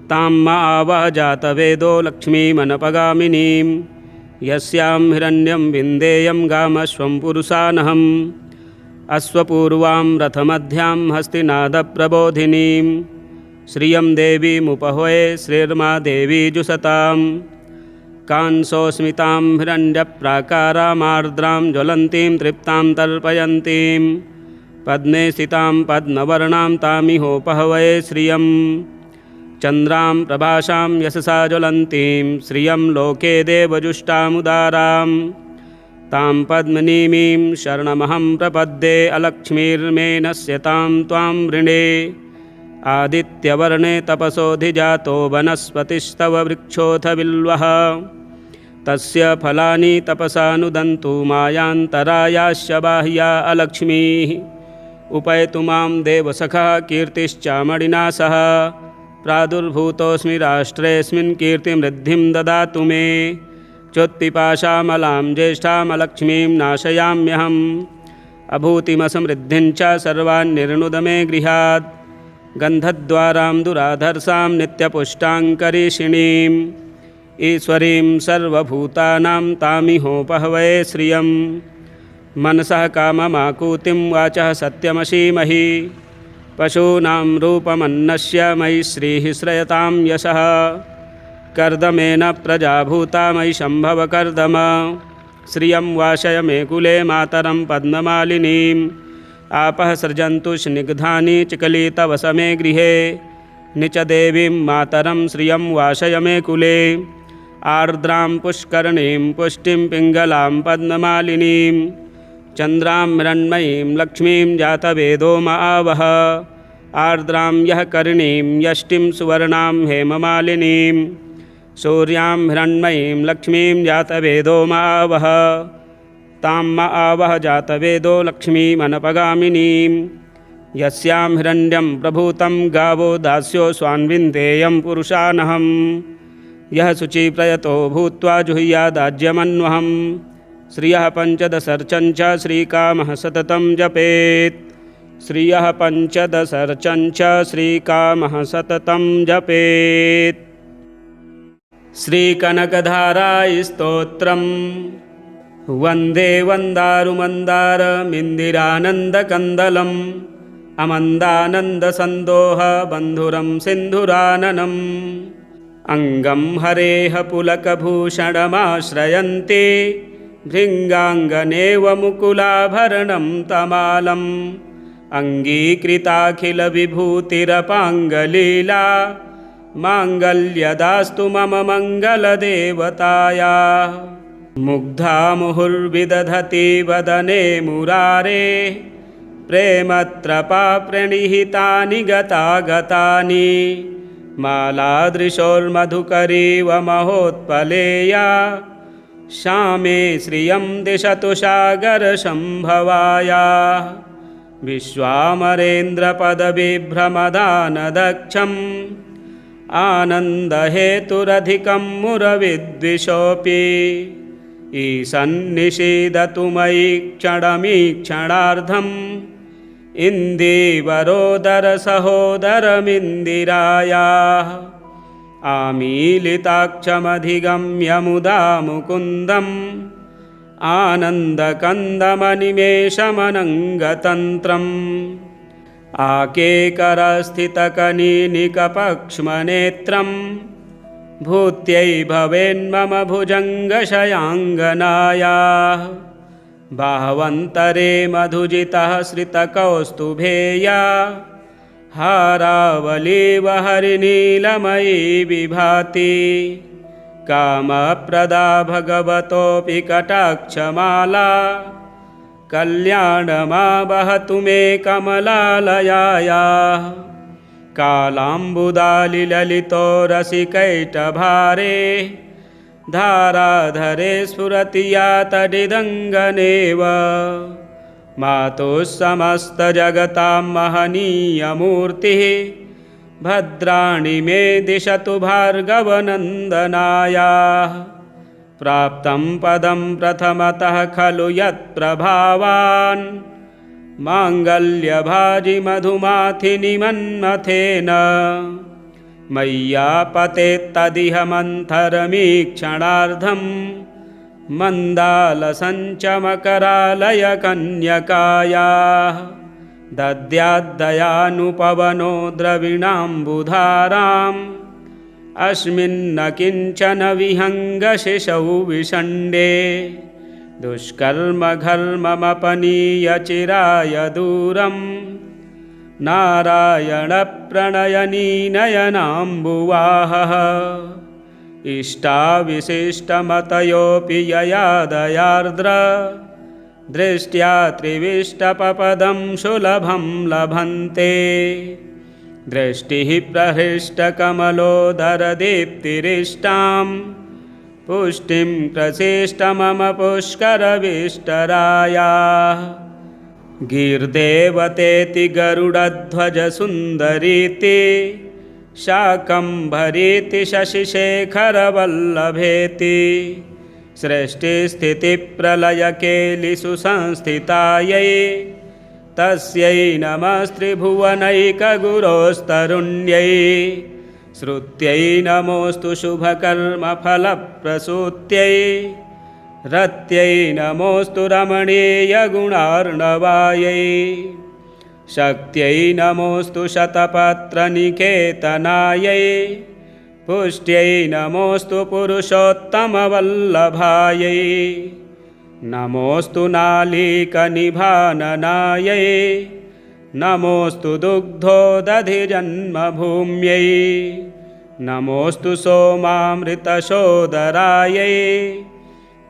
तां मावह जातवेदो लक्ष्मीमनपगामिनीं यस्यां हिरण्यं विन्देयं गामश्वं पुरुषानहम् अश्वपूर्वां रथमध्यां हस्तिनादप्रबोधिनीं श्रियं देवीमुपहवे श्रीर्मा देवी जुषतां कांसोस्मितां हिरण्यप्राकारामार्द्रां ज्वलन्तीं तृप्तां तर्पयन्तीं पद्मे स्थितां पद्मवर्णां तामिहोपहवे श्रियं चन्द्रां प्रभासां यशसा ज्वलन्तीं श्रियं लोके देवजुष्टामुदारां तां पद्मनीमीं शरणमहं प्रपद्ये अलक्ष्मीर्मे नश्यतां त्वां वृणे आदित्यवर्णे तपसोऽधिजातो वनस्पतिस्तव वृक्षोऽथ बिल्वः तस्य फलानि तपसानुदन्तु मायान्तरायाश्च बाह्या अलक्ष्मीः उपैतु मां देवसखः कीर्तिश्चामणिना सह प्रादुर्भूतोऽस्मि राष्ट्रेऽस्मिन् कीर्तिमृद्धिं ददातु मे चोत्पिपाशामलां ज्येष्ठामलक्ष्मीं नाशयाम्यहम् अभूतिमसमृद्धिं च सर्वान्निर्णुद मे गृहात् गन्धद्वारां दुराधर्षां नित्यपुष्टाङ्करीषिणीम् ईश्वरीं सर्वभूतानां तामिहोपहवये श्रियं मनसः काममाकूतिं वाचः सत्यमशीमहि पशूनां रूपमन्नस्य मयि श्रीः श्रयतां यशः कर्दमेन प्रजाभूता मयि शम्भव कर्दम श्रियं वाशय मे कुले मातरं पद्ममालिनीम् आपः सृजन्तु स्निग्धानि चिकलितवस मे गृहे निचदेवीं मातरं श्रियं वाशय मे कुले आर्द्रां पुष्करणीं पुष्टिं पिङ्गलां पद्ममालिनीं चन्द्रां मृण्मयीं लक्ष्मीं जातवेदो आवह आर्द्रां यः करिणीं यष्टिं सुवर्णां हेममालिनीं सूर्यां हिरण्मयीं लक्ष्मीं जातवेदो आवह तां आवह जातवेदो लक्ष्मीमनपगामिनीं यस्यां हिरण्यं प्रभूतं गावो दास्यो स्वान्विन्देयं पुरुषानहं यः शुचिप्रयतो भूत्वा जुह्यादाज्यमन्वहं श्रियः पञ्चदशर्चं च श्रीकामः सततं जपेत् श्रियः पञ्चदशर्चं च श्रीकामः सततं जपेत्। श्रीकनकधारास्तोत्रम् वन्दे वन्दारुमन्दारमिन्दिरानन्दकन्दलम् अमन्दानन्दसन्दोहबन्धुरं सिन्धुराननम् अङ्गं हरेः पुलकभूषणमाश्रयन्ते भृङ्गाङ्गनेव मुकुलाभरणं तमालम् अङ्गीकृताखिलविभूतिरपाङ्गलीला माङ्गल्यदास्तु मम मङ्गलदेवताया मुग्धा मुहुर्विदधति वदने मुरारे प्रेमत्रपा प्रणिहितानि गतागतानि मालादृशोर्मधुकरीव महोत्पलेया श्यामे श्रियं दिशतु सागरसम्भवाया विश्वामरेन्द्रपदविभ्रमदानदक्षम् आनन्दहेतुरधिकं मुरविद्विषोऽपि ईशन्निषीदतु मयि क्षणमीक्षणार्धम् इन्दीवरोदरसहोदरमिन्दिरायाः आमीलिताक्षमधिगम्य मुदा मुकुन्दम् आनन्दकन्दमनिमेषमनङ्गतन्त्रम् आकेकरस्थितकनीनिकपक्ष्मनेत्रं भूत्यै भवेन्मम भुजङ्गशयाङ्गनायाः बाह्वन्तरे मधुजितः श्रितकौस्तुभेया हारावलीव हरिनीलमयी विभाति कामप्रदा भगवतोऽपि कटाक्षमाला कल्याणमा वहतु मे कमलालयायाः कालाम्बुदालिललितो रसिकैटभारे धाराधरे स्फुरति या तडिदङ्गनेव मातुः समस्तजगतां महनीयमूर्तिः भद्राणि मे दिशतु भार्गवनन्दनायाः प्राप्तं पदं प्रथमतः खलु यत्प्रभावान् माङ्गल्यभाजि मधुमाथिनिमन्मथेन मय्यापतेत्तदिह मन्थरमीक्षणार्धम् मन्दालसञ्चमकरालयकन्यकायाः दद्याद्दयानुपवनो द्रविणाम्बुधाराम् अस्मिन्न किञ्चन विहङ्गशिशौ विषण्डे दुष्कर्मघर्ममपनीय चिराय दूरम् नारायणप्रणयनी नयनाम्बुवाहः इष्टाविशिष्टमतयोऽपि ययादयार्द्र दृष्ट्या त्रिविष्टपपदं सुलभं लभन्ते। दृष्टिः प्रहृष्टकमलोदरदीप्तिरिष्टां पुष्टिं प्रसिष्ट मम पुष्करविष्टरायाः। गीर्देवतेति गरुडध्वजसुन्दरीति शाकम्भरीति शशिशेखरवल्लभेति सृष्टिस्थितिप्रलयकेलिषु संस्थितायै तस्यै नमस्त्रिभुवनैकगुरोस्तरुण्यै। श्रुत्यै नमोऽस्तु शुभकर्मफलप्रसूत्यै रत्यै नमोऽस्तु रमणीयगुणार्णवायै। शक्त्यै नमोऽस्तु शतपत्रनिकेतनायै पुष्ट्यै नमोऽस्तु पुरुषोत्तमवल्लभायै। नमोऽस्तु नालीकनिभाननायै नमोऽस्तु दुग्धोदधिजन्मभूम्यै। नमोऽस्तु सोमामृतशोदरायै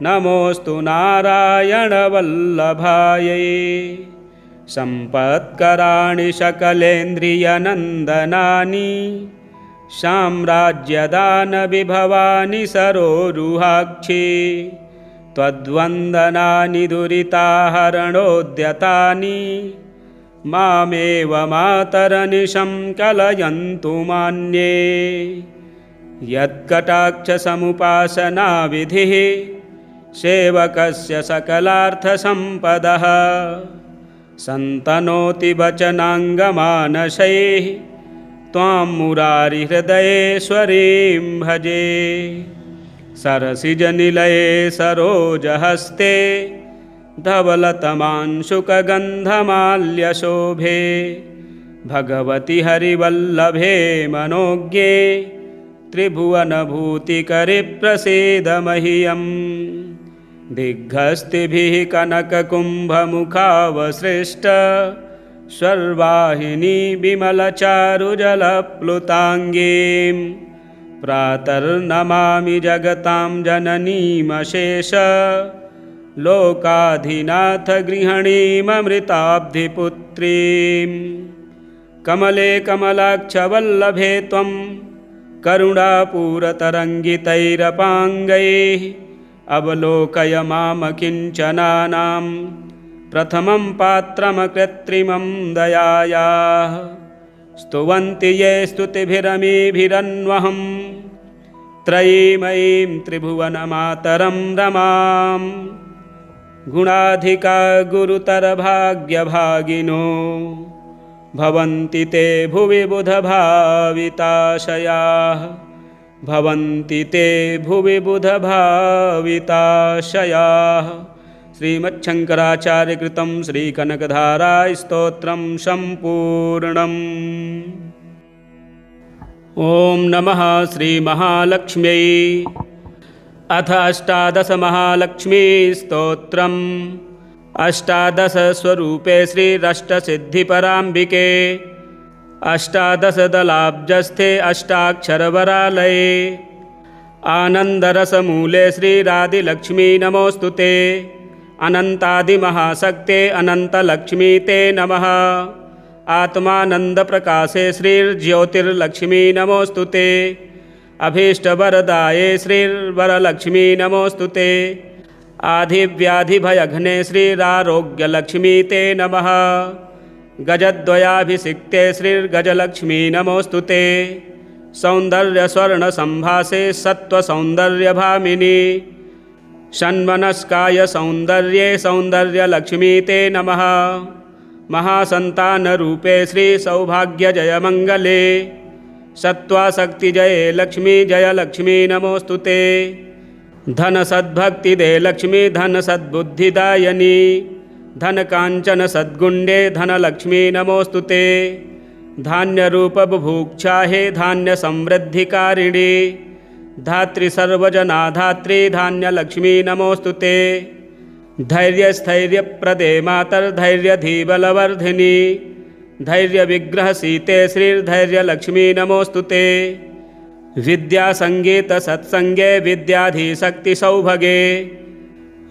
नमोऽस्तु नारायणवल्लभायै। सम्पत्कराणि सकलेन्द्रियनन्दनानि साम्राज्यदानविभवानि सरोरुहाक्षि त्वद्वन्दनानि दुरिताहरणोद्यतानि मामेव मातरनिशं कलयन्तु मान्ये। यत्कटाक्षसमुपासनाविधिः सेवकस्य सकलार्थसम्पदः सन्तनोति वचनाङ्गमानसैः त्वां मुरारिहृदयेश्वरीं भजे। सरसिजनिलये सरोजहस्ते धवलतमांशुकगन्धमाल्यशोभे भगवति हरिवल्लभे मनोज्ञे त्रिभुवनभूतिकरे प्रसीद मह्यम्। दिग्हस्तिभिः कनककुम्भमुखावसृष्ट स्वर्वाहिनी विमलचारुजलप्लुताङ्गीं प्रातर्नमामि जगतां जननीमशेष लोकाधिनाथ गृहिणीममृताब्धिपुत्रीं। कमले कमलाक्षवल्लभे त्वं करुणापूरतरङ्गितैरपाङ्गैः अवलोकय माम किञ्चनानां प्रथमं पात्रमकृत्रिमं दयायाः। स्तुवन्ति ये स्तुतिभिरमीभिरन्वहं त्रयीमयीं त्रिभुवनमातरं रमां। गुणाधिका गुरुतरभाग्यभागिनो भवन्ति ते भुवि बुधभाविताशयाः। भवन्ति ते भुवि बुधभाविताशयाः। श्रीमच्छङ्कराचार्यकृतं श्रीकनकधारास्तोत्रं सम्पूर्णम्। ॐ नमः श्रीमहालक्ष्म्यै। अथ अष्टादशमहालक्ष्मीस्तोत्रम्। अष्टादशस्वरूपे श्रीरष्टसिद्धिपराम्बिके अष्टादशदलाब्जस्थे अष्टाक्षरवरालये आनन्दरसमूले श्रीरादिलक्ष्मी नमोऽस्तु ते। अनन्तादिमहाशक्ते अनन्तलक्ष्मी ते नमः। आत्मानन्दप्रकाशे श्रीर्ज्योतिर्लक्ष्मी नमोऽस्तु ते। अभीष्टवरदाये श्रीर्वरलक्ष्मी नमोऽस्तु ते। आधिव्याधिभयघ्ने श्रीरारोग्यलक्ष्मी ते नमः। गजद्वयाभिषिक्ते श्रीर्गजलक्ष्मी नमोऽस्तु ते। सौन्दर्यस्वर्णसम्भासे सत्त्वसौन्दर्यभामिनी षण्मनस्काय सौन्दर्ये सौन्दर्यलक्ष्मी ते नमः। महासन्तानरूपे श्रीसौभाग्यजयमङ्गले सत्त्वाशक्तिजये लक्ष्मी जयलक्ष्मी नमोऽस्तु ते। धनसद्भक्तिदे लक्ष्मी धनसद्बुद्धिदायिनी धनकाञ्चनसद्गुण्डे धनलक्ष्मी नमोऽस्तु ते। धान्यरूपबुभुक्षाहे धान्यसमृद्धिकारिणी धात्रीसर्वजनाधात्री धान्यलक्ष्मी नमोऽस्तु ते। धैर्यस्थैर्यप्रदे मातर्धैर्यधीबलवर्धिनी धैर्यविग्रहसीते श्रीर्धैर्यलक्ष्मी नमोऽस्तु ते। विद्यासङ्गीतसत्सङ्गे विद्याधीशक्तिसौभगे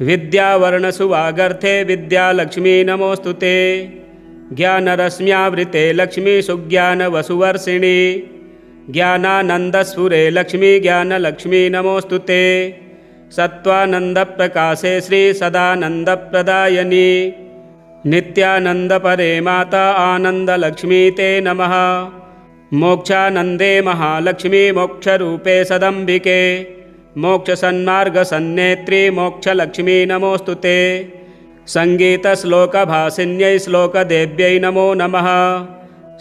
विद्यावर्णसुवागर्थे विद्यालक्ष्मी नमोऽस्तु ते। ज्ञानरश्म्यावृते लक्ष्मी सुज्ञानवसुवर्षिणि ज्ञानानन्दस्फुरे लक्ष्मी ज्ञानलक्ष्मी नमोऽस्तु ते। सत्त्वानन्दप्रकाशे श्री सदानन्दप्रदायिनी नित्यानन्दपरे माता आनन्दलक्ष्मी ते नमः। मोक्षानन्दे महालक्ष्मी मोक्षरूपे सदम्बिके मोक्षसन्मार्गसन्नेत्री मोक्षलक्ष्मी नमोऽस्तु ते। सङ्गीतश्लोकभासिन्यै श्लोकदेव्यै नमो नमः।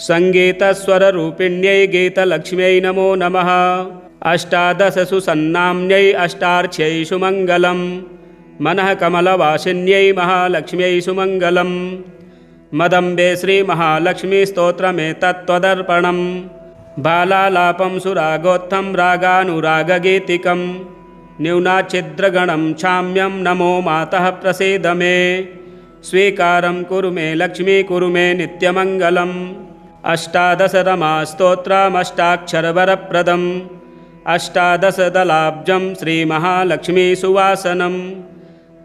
सङ्गीतस्वररूपिण्यै गीतलक्ष्म्यै नमो नमः। अष्टादशसु सन्नाम्न्यै अष्टार्च्यै सुमङ्गलम् मनः कमलवासिन्यै महालक्ष्म्यै सुमङ्गलम्। मदम्बे श्रीमहालक्ष्मीस्तोत्रमेतत्त्वदर्पणं बालालापं सुरागोत्थं रागानुरागगीतिकं न्यूनाच्छिद्रगणं क्षाम्यं नमो मातः प्रसीद मे। स्वीकारं कुरु मे लक्ष्मी कुरु मे नित्यमङ्गलम्। अष्टादशरमास्तोत्रमष्टाक्षरवरप्रदम् अष्टादशदलाब्जं श्रीमहालक्ष्मीसुवासनं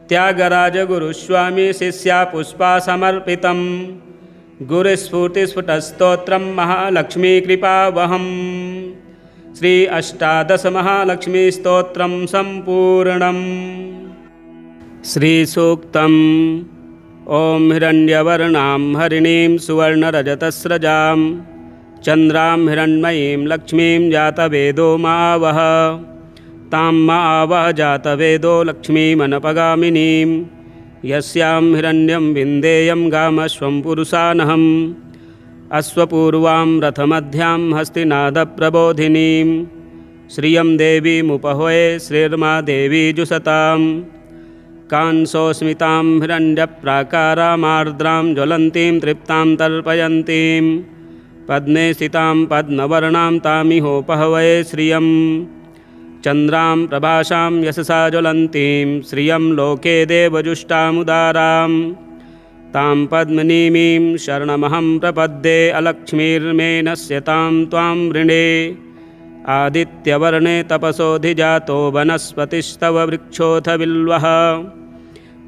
त्यागराजगुरुस्वामी शिष्यापुष्पा समर्पितं गुरुस्फूर्तिस्फुटस्तोत्रं महालक्ष्मीकृपावहम्। श्री अष्टादशमहालक्ष्मीस्तोत्रं सम्पूर्णम्। श्रीसूक्तम्। ॐ हिरण्यवर्णां हरिणीं सुवर्णरजतस्रजां चन्द्रां हिरण्मयीं लक्ष्मीं जातवेदो मावह तां मावह जातवेदो लक्ष्मीमनपगामिनीं यस्यां हिरण्यं विन्देयं गामश्वं पुरुषानहम् अश्वपूर्वां रथमध्यां हस्तिनादप्रबोधिनीं श्रियं देवीमुपहवे श्रीर्मा देवी जुषताम्। कांसोस्मितां हिरण्यप्राकारामार्द्रां ज्वलन्तीं तृप्तां तर्पयन्तीं पद्मे स्थितां पद्मवर्णां तामिहोपहवये श्रियं चन्द्रां प्रभासां यशसा ज्वलन्तीं श्रियं लोके देवजुष्टामुदारां तां पद्मनीमीं शरणमहं प्रपद्ये अलक्ष्मीर्मे नश्यतां त्वां वृणे। आदित्यवर्णे तपसोऽधिजातो वनस्पतिस्तव वृक्षोऽथ बिल्वः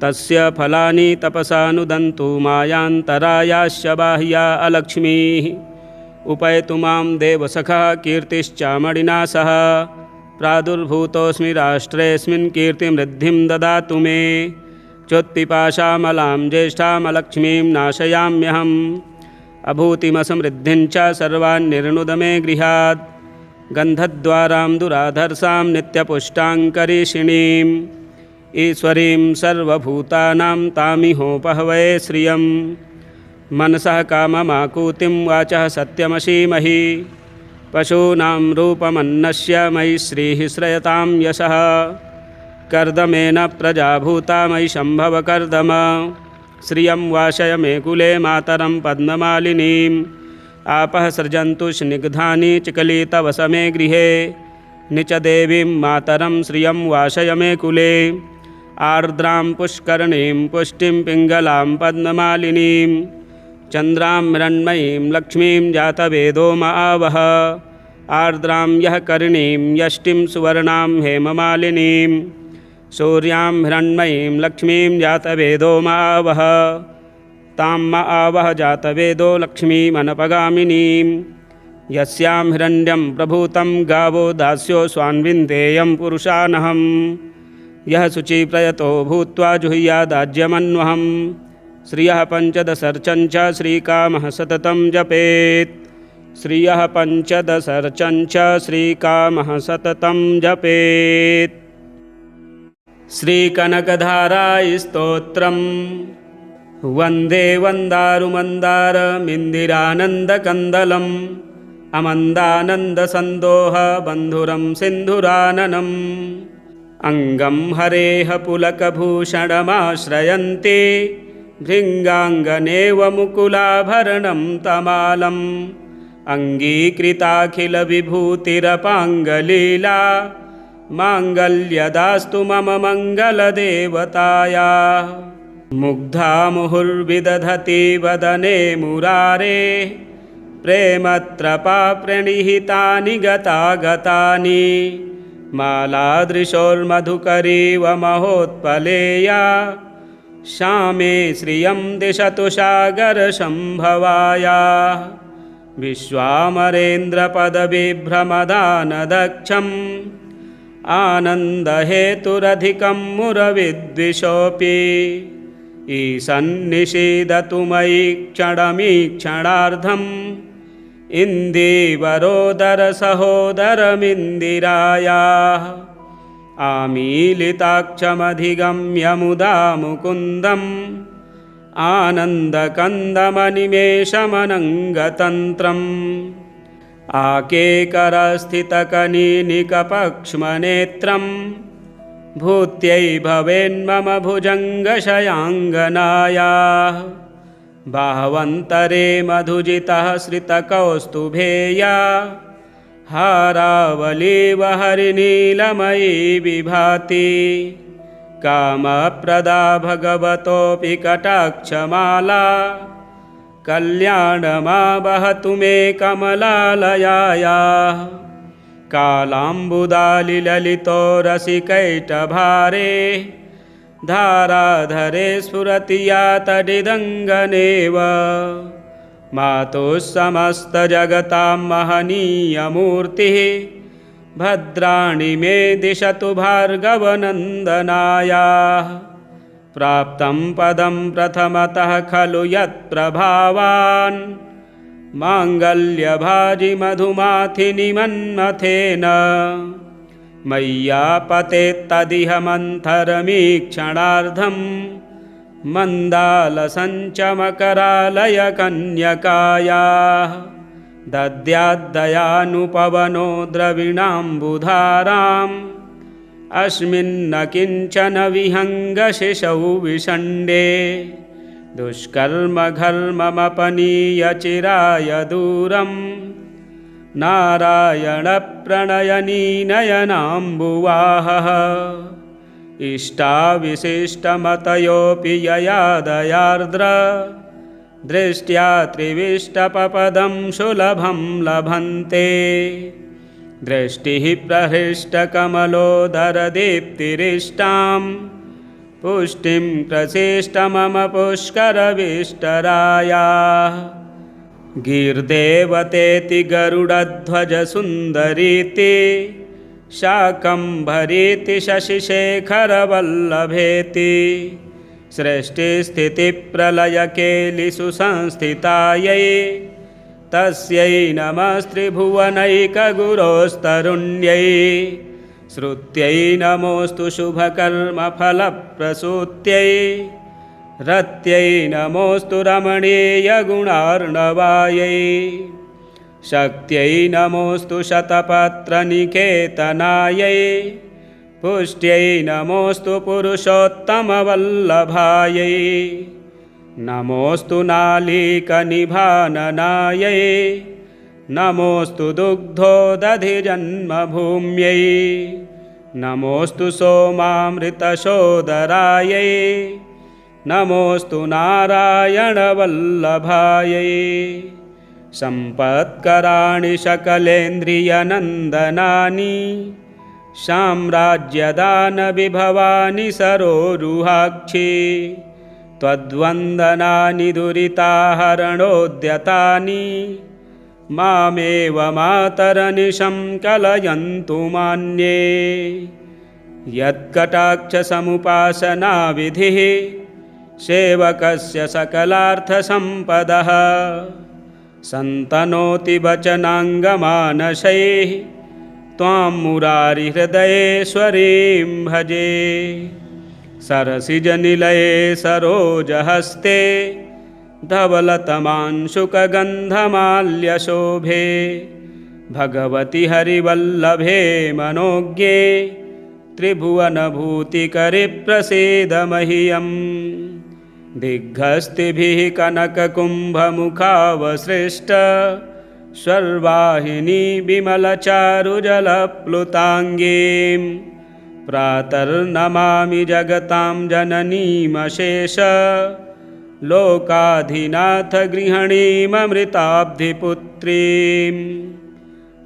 तस्य फलानि तपसानुदन्तु मायान्तरायाश्च बाह्या अलक्ष्मीः। उपैतु मां देवसखः कीर्तिश्चामणिना सह प्रादुर्भूतोऽस्मि राष्ट्रेऽस्मिन् कीर्तिमृद्धिं ददातु मे। चोत्पिपाशामलां ज्येष्ठामलक्ष्मीं नाशयाम्यहम् अभूतिमसमृद्धिं च सर्वान्निर्णुद मे गृहात्। गन्धद्वारां दुराधर्षां नित्यपुष्टाङ्करीषिणीम् ईश्वरीं सर्वभूतानां तामिहोपहवये श्रियं मनसः काममाकूतिं वाचः सत्यमसीमहि। पशूनां रूपमन्नस्य मयि श्रीः श्रयतां यशः कर्दमेन प्रजाभूता मयि शम्भव कर्दम। श्रियं वाशय मे कुले मातरं पद्ममालिनीम् आपः सृजन्तु स्निग्धानि चिकलितवस मे गृहे निच देवीं मातरं श्रियं वाशय मे कुले। आर्द्रां पुष्करणीं पुष्टिं पिङ्गलां पद्ममालिनीं चन्द्रां हिरण्मयीं लक्ष्मीं जातवेदो मावह। आर्द्रां यः करिणीं यष्टिं सुवर्णां हेममालिनीं सूर्यां हिरण्मयीं लक्ष्मीं जातवेदो मावह तां मावह जातवेदो लक्ष्मीमनपगामिनीं यस्यां हिरण्यं प्रभूतं गावो दास्यो स्वान्विन्देयं पुरुषानहम्। यः शुचिप्रयतो भूत्वा जुह्यादाज्यमन्वहम् श्रियः पञ्चदशर्चं च श्रीकामः सततं जपेत्। श्रियः पञ्चदशर्चं च श्रीकामः सततं जपेत्। श्रीकनकधारास्तोत्रम् वन्दे वन्दारुमन्दारमिन्दिरानन्दकन्दलम् अमन्दानन्दसन्दोहबन्धुरं सिन्धुराननम् अङ्गं हरेः पुलकभूषणमाश्रयन्ति भृङ्गाङ्गनेव मुकुलाभरणं तमालम् अङ्गीकृताखिलविभूतिरपाङ्गलीला माङ्गल्यदास्तु मम मङ्गलदेवताया। मुग्धा मुहुर्विदधति वदने मुरारे प्रेमत्रपा प्रणिहितानि गतागतानि मालादृशोर्मधुकरीव महोत्पलेया श्यामे श्रियं दिशतु सागरसम्भवाया विश्वामरेन्द्रपदविभ्रमदानदक्षम् आनन्दहेतुरधिकं मुरविद्विषोऽपि ईशन्निषीदतु मयि क्षणमीक्षणार्धम् इन्दीवरोदरसहोदरमिन्दिरायाः आमीलिताक्षमधिगम्य मुदा मुकुन्दम् आनन्दकन्दमनिमेषमनङ्गतन्त्रम् आकेकरस्थितकनीनिकपक्ष्मनेत्रम् भूत्यै भवेन्मम भुजङ्गशयाङ्गनायाः बाह्वन्तरे मधुजितः श्रितकौस्तुभेया हारावलीव हरिनीलमयी विभाति कामप्रदा भगवतोऽपि कटाक्षमाला कल्याणमा वहतु मे कमलालयायाः कालाम्बुदालिललितो रसिकैटभारे धाराधरे स्फुरति या तडिदङ्गनेव मातुः समस्तजगतां महनीयमूर्तिः भद्राणि मे दिशतु भार्गवनन्दनायाः प्राप्तं पदं प्रथमतः खलु यत्प्रभावान् माङ्गल्यभाजि मधुमाथिनि मन्मथेन मय्यापतेत्तदिह मन्थरमीक्षणार्धम् मन्दालसञ्चमकरालयकन्यकायाः दद्याद्दयानुपवनो द्रविणाम्बुधाराम् अस्मिन्न किञ्चन विहङ्गशिशौ विषण्डे दुष्कर्मघर्ममपनीय चिराय दूरम् नारायणप्रणयनीनयनाम्बुवाहः इष्टाविशिष्टमतयोऽपि यया दयार्द्र दृष्ट्या त्रिविष्टपपदं सुलभं लभन्ते दृष्टिः प्रहृष्टकमलोदरदीप्तिरिष्टां पुष्टिं प्रसिष्ट मम पुष्करविष्टरायाः गीर्देवतेति गरुडध्वजसुन्दरीति शाकम्भरीति शशिशेखरवल्लभेति सृष्टिस्थितिप्रलयकेलिषु संस्थितायै तस्यै नमस्त्रिभुवनैकगुरोस्तरुण्यै श्रुत्यै नमोऽस्तु शुभकर्मफलप्रसूत्यै रत्यै नमोऽस्तु रमणीयगुणार्णवायै शक्त्यै नमोऽस्तु शतपत्रनिकेतनायै पुष्ट्यै नमोऽस्तु पुरुषोत्तमवल्लभायै नमोऽस्तु नालीकनिभाननायै नमोऽस्तु दुग्धोदधिजन्मभूम्यै नमोऽस्तु सोमामृतसोदरायै नमोऽस्तु नारायणवल्लभायै सम्पत्कराणि सकलेन्द्रियनन्दनानि साम्राज्यदानविभवानि सरोरुहाक्षि त्वद्वन्दनानि दुरिताहरणोद्यतानि मामेव मातरनिशं कलयन्तु मान्ये यत्कटाक्षसमुपासनाविधिः सेवकस्य सकलार्थसम्पदः सन्तनोति वचनाङ्गमानसैः त्वां मुरारिहृदयेश्वरीं भजे सरसिजनिलये सरोजहस्ते धवलतमांशुकगन्धमाल्यशोभे भगवति हरिवल्लभे मनोज्ञे त्रिभुवनभूतिकरे प्रसीद मह्यम् दिग्हस्तिभिः कनककुम्भमुखावसृष्ट स्वर्वाहिनी विमलचारुजलप्लुताङ्गीं प्रातर्नमामि जगतां जननीमशेष लोकाधिनाथ गृहिणीममृताब्धिपुत्रीं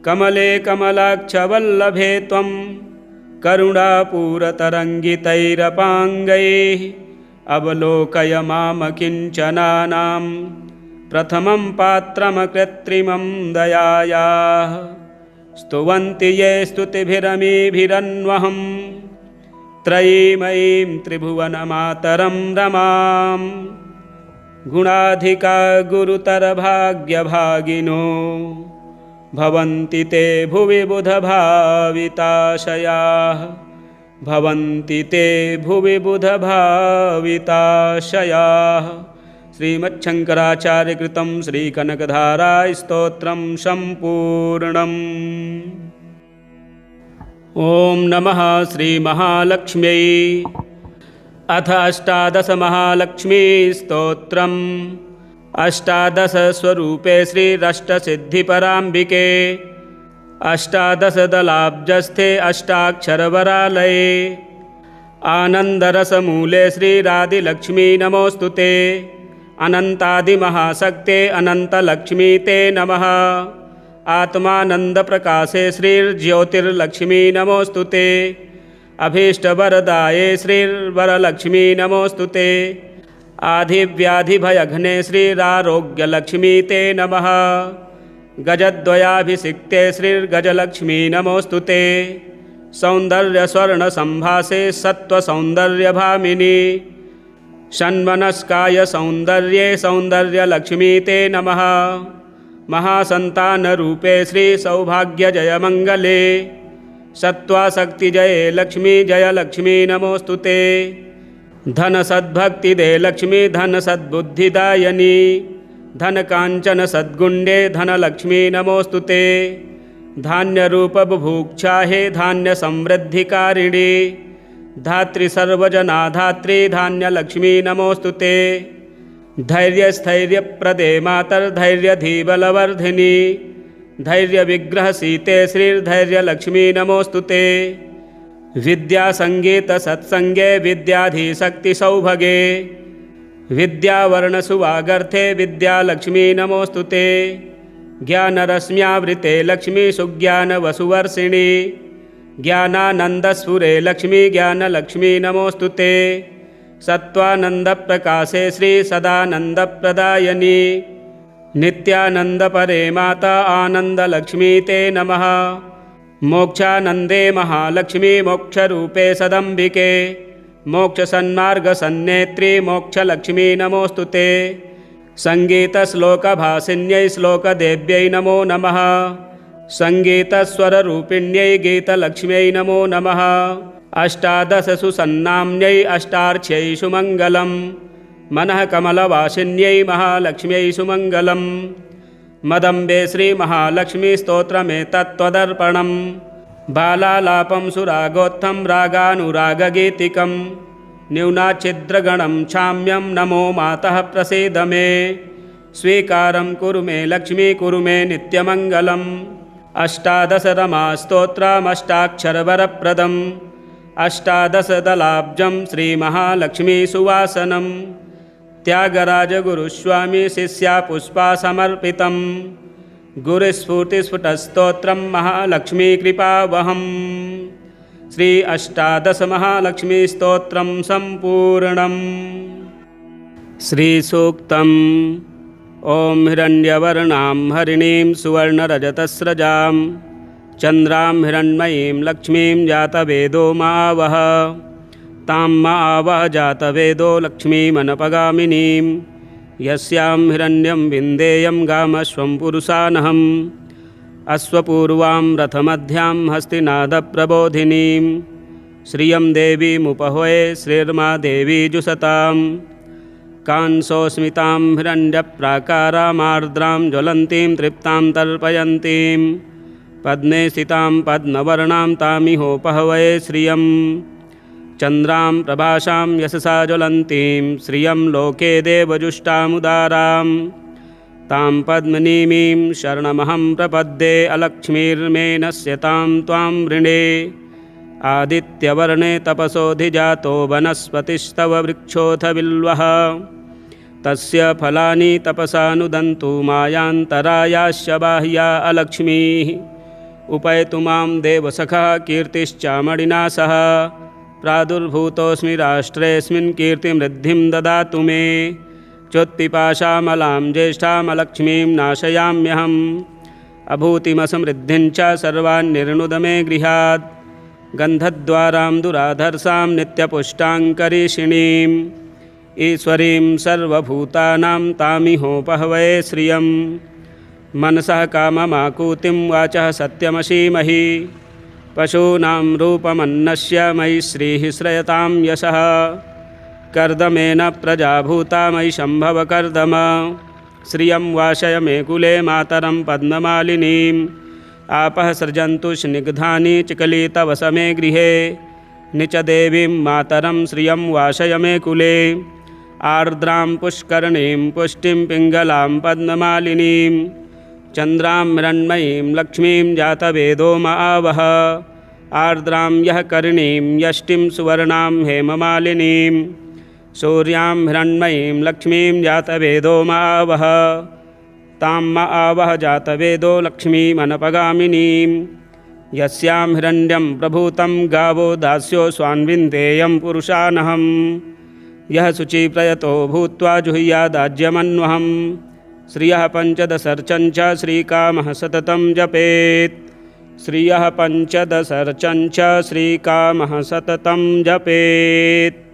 कमले कमलाक्षवल्लभे त्वं करुणापूरतरङ्गितैरपाङ्गैः अवलोकय मामकिञ्चनानां प्रथमं पात्रमकृत्रिमं दयायाः स्तुवन्ति ये स्तुतिभिरमीभिरन्वहं त्रयीमयीं त्रिभुवनमातरं रमां गुणाधिका गुरुतरभाग्यभागिनो भवन्ति ते भुवि बुधभाविताशयाः भवन्ति ते भुवि बुधभाविताशयाः। श्रीमच्छङ्कराचार्यकृतं श्रीकनकधारास्तोत्रं सम्पूर्णम्। ॐ नमः श्रीमहालक्ष्म्यै। अथ अष्टादशमहालक्ष्मीस्तोत्रम्। अष्टादशस्वरूपे श्रीरष्टसिद्धिपराम्बिके अष्टादशदलाब्जस्थे अष्टाक्षरवरालये आनन्दरसमूले श्रीरादिलक्ष्मी नमोऽस्तु ते। अनन्तादिमहाशक्ते अनन्तलक्ष्मी ते नमः। आत्मानन्दप्रकाशे श्रीर्ज्योतिर्लक्ष्मी नमोऽस्तु ते। अभीष्टवरदाये श्रीर्वरलक्ष्मी नमोऽस्तु ते। आधिव्याधिभयघ्ने श्रीरारोग्यलक्ष्मी ते नमः। गजद्वयाभिषिक्ते श्रीर्गजलक्ष्मी नमोऽस्तु ते। सौन्दर्यस्वर्णसम्भासे सत्त्वसौन्दर्यभामिनी षण्मनस्काय सौन्दर्ये सौन्दर्यलक्ष्मी ते नमः। महासन्तानरूपे श्रीसौभाग्यजयमङ्गले सत्त्वाशक्तिजये लक्ष्मी जयलक्ष्मी नमोऽस्तु ते। धनसद्भक्तिदे लक्ष्मी धनसद्बुद्धिदायिनी धनकाञ्चनसद्गुण्डे धनलक्ष्मी नमोऽस्तु ते। धान्यरूपबुभुक्षाहे धान्यसमृद्धिकारिणी धात्रीसर्वजनाधात्री धान्यलक्ष्मी नमोऽस्तु ते। धैर्यस्थैर्यप्रदे मातर्धैर्यधीबलवर्धिनी धैर्यविग्रहसीते श्रीर्धैर्यलक्ष्मी नमोऽस्तु ते। विद्यासङ्गीतसत्सङ्गे विद्याधीशक्तिसौभगे विद्यावर्णसुवागर्थे विद्यालक्ष्मी नमोऽस्तु ते। ज्ञानरश्म्यावृते लक्ष्मी सुज्ञानवसुवर्षिणी ज्ञानानन्दस्फुरे लक्ष्मी ज्ञानलक्ष्मी नमोऽस्तु ते। सत्त्वानन्दप्रकाशे श्रीसदानन्दप्रदायिनी नित्यानन्दपरे माता आनन्दलक्ष्मी ते नमः। मोक्षानन्दे महालक्ष्मी मोक्षरूपे सदम्बिके मोक्षसन्मार्गसन्नेत्री मोक्षलक्ष्मी नमोऽस्तु ते। सङ्गीतश्लोकभासिन्यै श्लोकदेव्यै नमो नमः। सङ्गीतस्वररूपिण्यै गीतलक्ष्म्यै नमो नमः। अष्टादशसुसन्नाम्न्यै अष्टार्च्यै सुमङ्गलं मनः कमलवासिन्यै महालक्ष्म्यै सुमङ्गलम्। मदम्बे श्रीमहालक्ष्मीस्तोत्रमेतत्त्वदर्पणं बालालापं सुरागोत्थं रागानुरागगीतिकं न्यूनाच्छिद्रगणं क्षाम्यं नमो मातः प्रसीद मे। स्वीकारं कुरु मे लक्ष्मी कुरु मे नित्यमङ्गलम्। अष्टादशरमास्तोत्रमष्टाक्षरवरप्रदम् अष्टादशदलाब्जं श्रीमहालक्ष्मीसुवासनं त्यागराजगुरुस्वामी शिष्यापुष्पा समर्पितं गुरुस्फूर्तिस्फुटस्तोत्रं महालक्ष्मीकृपावहम्। श्री अष्टादशमहालक्ष्मीस्तोत्रं सम्पूर्णम्। श्रीसूक्तम्। ॐ हिरण्यवर्णां हरिणीं सुवर्णरजतस्रजां चन्द्रां हिरण्मयीं लक्ष्मीं जातवेदो मावह तां मावह जातवेदो लक्ष्मीमनपगामिनीं यस्यां हिरण्यं विन्देयं गामश्वं पुरुषानहम् अश्वपूर्वां रथमध्यां हस्तिनादप्रबोधिनीं श्रियं देवीमुपहवे श्रीर्मा देवी जुषताम् कांसोस्मितां हिरण्यप्राकारामार्द्रां ज्वलन्तीं तृप्तां तर्पयन्तीं पद्मे स्थितां पद्मवर्णां तामिहोपहवये श्रियं चन्द्रां प्रभासां यशसा ज्वलन्तीं श्रियं लोके देवजुष्टामुदारां तां पद्मनीमीं शरणमहं प्रपद्ये अलक्ष्मीर्मे नश्यतां त्वां वृणे आदित्यवर्णे तपसोऽधिजातो वनस्पतिस्तव वृक्षोऽथ बिल्वः तस्य फलानि तपसा नुदन्तु मायान्तरायाश्च बाह्या अलक्ष्मीः उपैतु मां देवसखा कीर्तिश्चामणिना सह प्रादुर्भूतोऽस्मि राष्ट्रेऽस्मिन् कीर्तिमृद्धिं ददातु मे चोत्पिपाशामलां ज्येष्ठामलक्ष्मीं नाशयाम्यहम् अभूतिमसमृद्धिं च सर्वान् निर्णुद मे गृहात् गन्धद्वारां दुराधर्षां नित्यपुष्टाङ्करीषिणीम् ईश्वरीं सर्वभूतानां तामिहोपहवये श्रियं मनसः काममाकूतिं वाचः सत्यमशीमहि पशूनां रूपमन्नस्य मयि श्रीः श्रयतां यशः कर्दमेन प्रजाभूता मयि शम्भव कर्दम श्रियं वाशय मे कुले मातरं पद्ममालिनीम् आपः सृजन्तु स्निग्धानि चिकलितवस मे गृहे निचदेवीं मातरं श्रियं वाशय मे कुले आर्द्रां पुष्करणीं पुष्टिं पिङ्गलां पद्ममालिनीं चन्द्रां मृण्मयीं लक्ष्मीं जातवेदो म आवह आर्द्रां यः करिणीं यष्टिं सुवर्णां हेममालिनीं सूर्यां हिरण्मयीं लक्ष्मीं जातवेदो म आवह तां म आवह जातवेदो लक्ष्मीमनपगामिनीं यस्यां हिरण्यं प्रभूतं गावो दास्यो स्वान्विन्देयं पुरुषानहं यः शुचिप्रयतो भूत्वा जुह्यादाज्यमन्वहं श्रियः पञ्चदशर्चं च श्रीकामः सततं जपेत् श्रियः पञ्चदशर्चं च श्रीकामः सततं जपेत्।